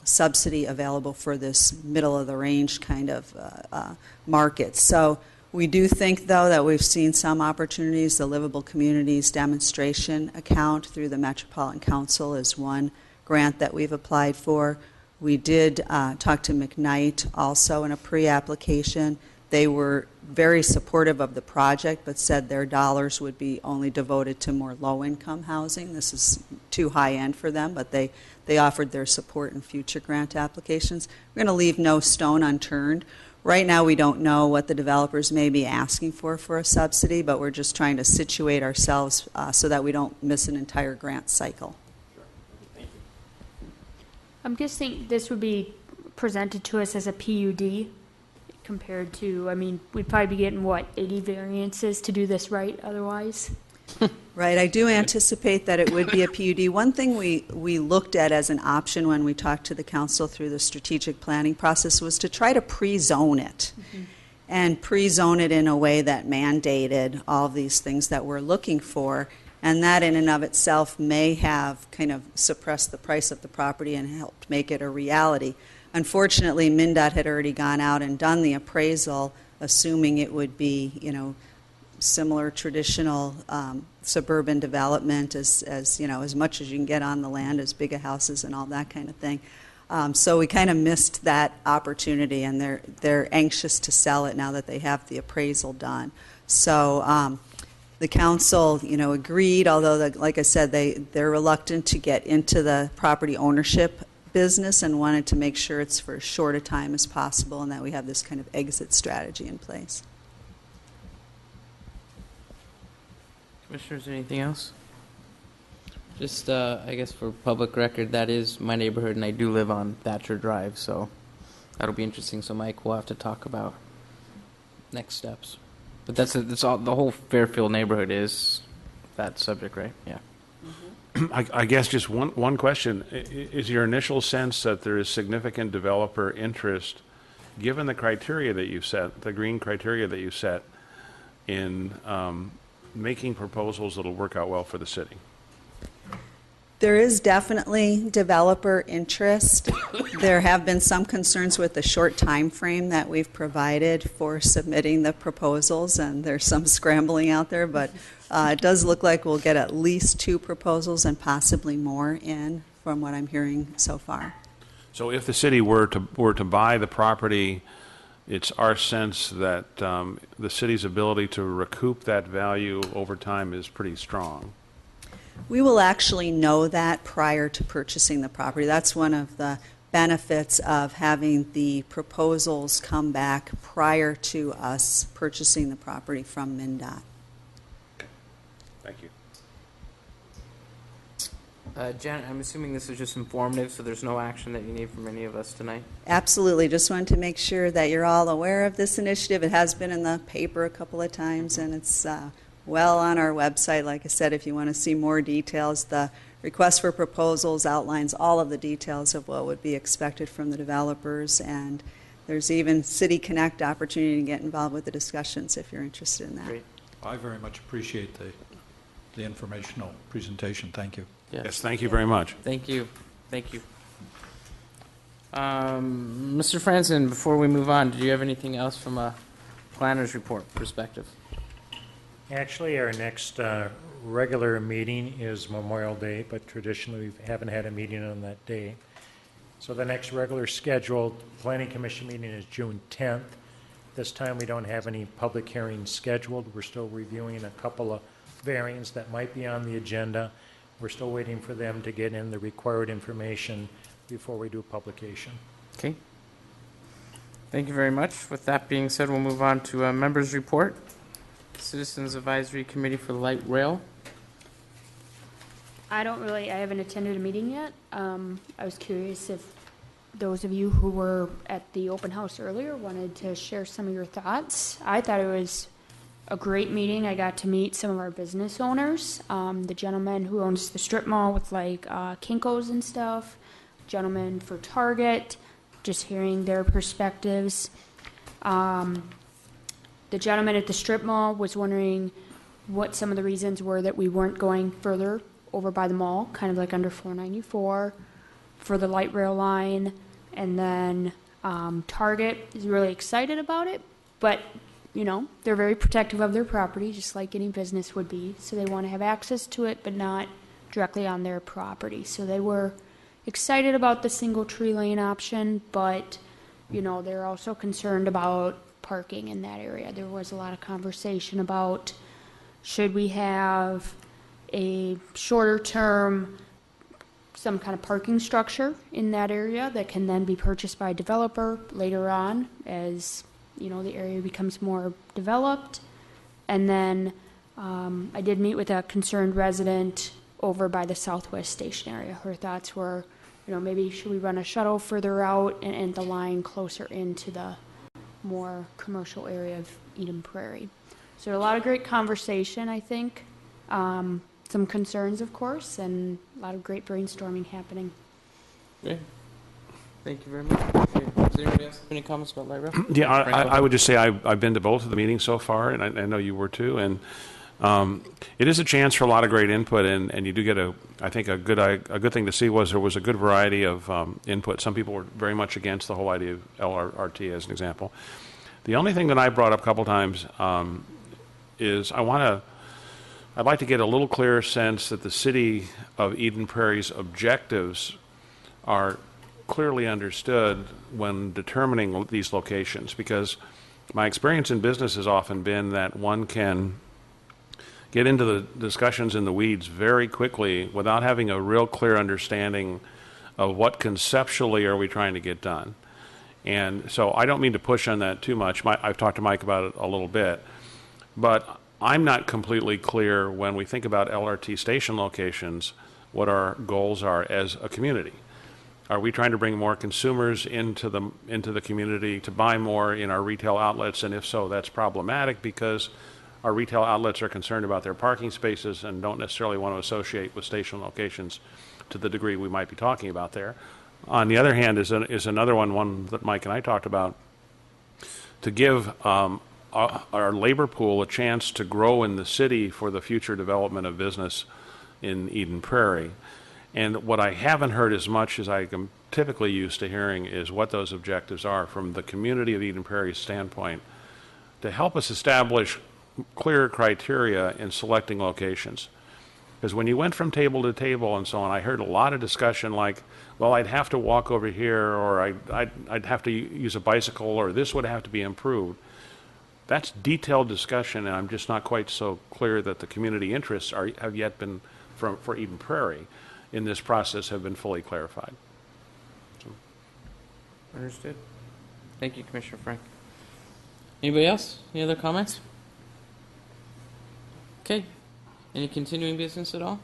subsidy available for this middle of the range kind of market. So we do think, though, that we've seen some opportunities. The Livable Communities Demonstration Account through the Metropolitan Council is one grant that we've applied for. We did talk to McKnight also in a pre-application. They were very supportive of the project, but said their dollars would be only devoted to more low-income housing. This is too high-end for them, but they offered their support in future grant applications. We're going to leave no stone unturned. Right now, we don't know what the developers may be asking for a subsidy, but we're just trying to situate ourselves so that we don't miss an entire grant cycle. I'm guessing this would be presented to us as a PUD compared to, I mean, we'd probably be getting, 80 variances to do this right otherwise? Right. I do anticipate that it would be a PUD. One thing we looked at as an option when we talked to the council through the strategic planning process was to try to pre-zone it. Mm-hmm. And pre-zone it in a way that mandated all of these things that we're looking for. And that in and of itself may have kind of suppressed the price of the property and helped make it a reality. Unfortunately, MnDOT had already gone out and done the appraisal, assuming it would be, similar traditional suburban development as much as you can get on the land, as big a houses and all that kind of thing. So we kind of missed that opportunity, and they're anxious to sell it now that they have the appraisal done. So the council, agreed, although, like I said, they're reluctant to get into the property ownership business and wanted to make sure it's for as short a time as possible and that we have this kind of exit strategy in place. Commissioners, anything else? Just, I guess for public record, that is my neighborhood, and I do live on Thatcher Drive, so that'll be interesting. So Mike, we'll have to talk about next steps. But that's all. The whole Fairfield neighborhood is that subject, right? Yeah. Mm-hmm. I guess just one question. Is your initial sense that there is significant developer interest, given the criteria that you set, the green criteria that you set, in making proposals that'll work out well for the city? There is definitely developer interest. There have been some concerns with the short time frame that we've provided for submitting the proposals, and there's some scrambling out there, but it does look like we'll get at least 2 proposals and possibly more in, from what I'm hearing so far. So if the city were to buy the property it's our sense that the city's ability to recoup that value over time is pretty strong. We will actually know that prior to purchasing the property. That's one of the benefits of having the proposals come back prior to us purchasing the property from MnDOT. Thank you. Janet, I'm assuming this is just informative, so there's no action that you need from any of us tonight? Absolutely. Just wanted to make sure that you're all aware of this initiative. It has been in the paper a couple of times, and it's well on our website. Like I said, if you want to see more details, the request for proposals outlines all of the details of what would be expected from the developers, and there's even City Connect opportunity to get involved with the discussions if you're interested in that. Great. I very much appreciate the informational presentation. Thank you. Yes, thank you very much. Thank you. Thank you. Mr. Franzen, before we move on, do you have anything else from a planner's report perspective? Actually, our next regular meeting is Memorial Day, but traditionally we haven't had a meeting on that day. So the next regular scheduled Planning Commission meeting is June 10th. This time we don't have any public hearings scheduled. We're still reviewing a couple of variants that might be on the agenda. We're still waiting for them to get in the required information before we do publication. Okay. Thank you very much. With that being said, we'll move on to a members' report. Citizens Advisory Committee for Light Rail. I haven't attended a meeting yet. I was curious if those of you who were at the open house earlier wanted to share some of your thoughts. I thought it was a great meeting. I got to meet some of our business owners. The gentleman who owns the strip mall with like Kinko's and stuff, gentleman for Target, just hearing their perspectives. The gentleman at the strip mall was wondering what some of the reasons were that we weren't going further over by the mall, kind of like under 494 for the light rail line. And then Target is really excited about it, but you know, they're very protective of their property, just like any business would be. So they want to have access to it, but not directly on their property. So they were excited about the single tree lane option, but, you know, they're also concerned about parking in that area. There was a lot of conversation about should we have a shorter term, some kind of parking structure in that area that can then be purchased by a developer later on as you know, the area becomes more developed. And then I did meet with a concerned resident over by the Southwest Station area. Her thoughts were, you know, maybe should we run a shuttle further out and the line closer into the more commercial area of Eden Prairie. So a lot of great conversation, I think. Some concerns, of course, and a lot of great brainstorming happening. Great. Thank you very much. Appreciate it. Does anybody else have any comments about light rail? Yeah, I would just say I've been to both of the meetings so far, and I know you were too. And it is a chance for a lot of great input, and you do get I think a good thing to see was there was a good variety of input. Some people were very much against the whole idea of LRT as an example. The only thing that I brought up a couple times is I'd like to get a little clearer sense that the city of Eden Prairie's objectives are clearly understood when determining these locations, because my experience in business has often been that one can get into the discussions in the weeds very quickly without having a real clear understanding of what conceptually are we trying to get done. And so I don't mean to push on that too much. I've talked to Mike about it a little bit, but I'm not completely clear when we think about LRT station locations what our goals are as a community. Are we trying to bring more consumers into the community to buy more in our retail outlets? And if so, that's problematic because our retail outlets are concerned about their parking spaces and don't necessarily want to associate with station locations to the degree we might be talking about there. On the other hand is another one that Mike and I talked about, to give our labor pool a chance to grow in the city for the future development of business in Eden Prairie. And what I haven't heard as much as I am typically used to hearing is what those objectives are from the community of Eden Prairie's standpoint to help us establish clear criteria in selecting locations. Because when you went from table to table and so on, I heard a lot of discussion like, well, I'd have to walk over here, or I'd have to use a bicycle, or this would have to be improved. That's detailed discussion, and I'm just not quite so clear that the community interests have yet been, for Eden Prairie, in this process, have been fully clarified. Understood. Thank you, Commissioner Frank. Anybody else? Any other comments? Okay. Any continuing business at all?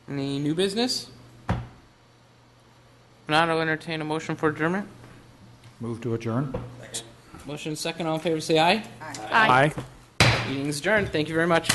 Any new business? If not, I'll entertain a motion for adjournment. Move to adjourn? Motion second, all in favor, say aye. Aye. Meeting is adjourned. Thank you very much.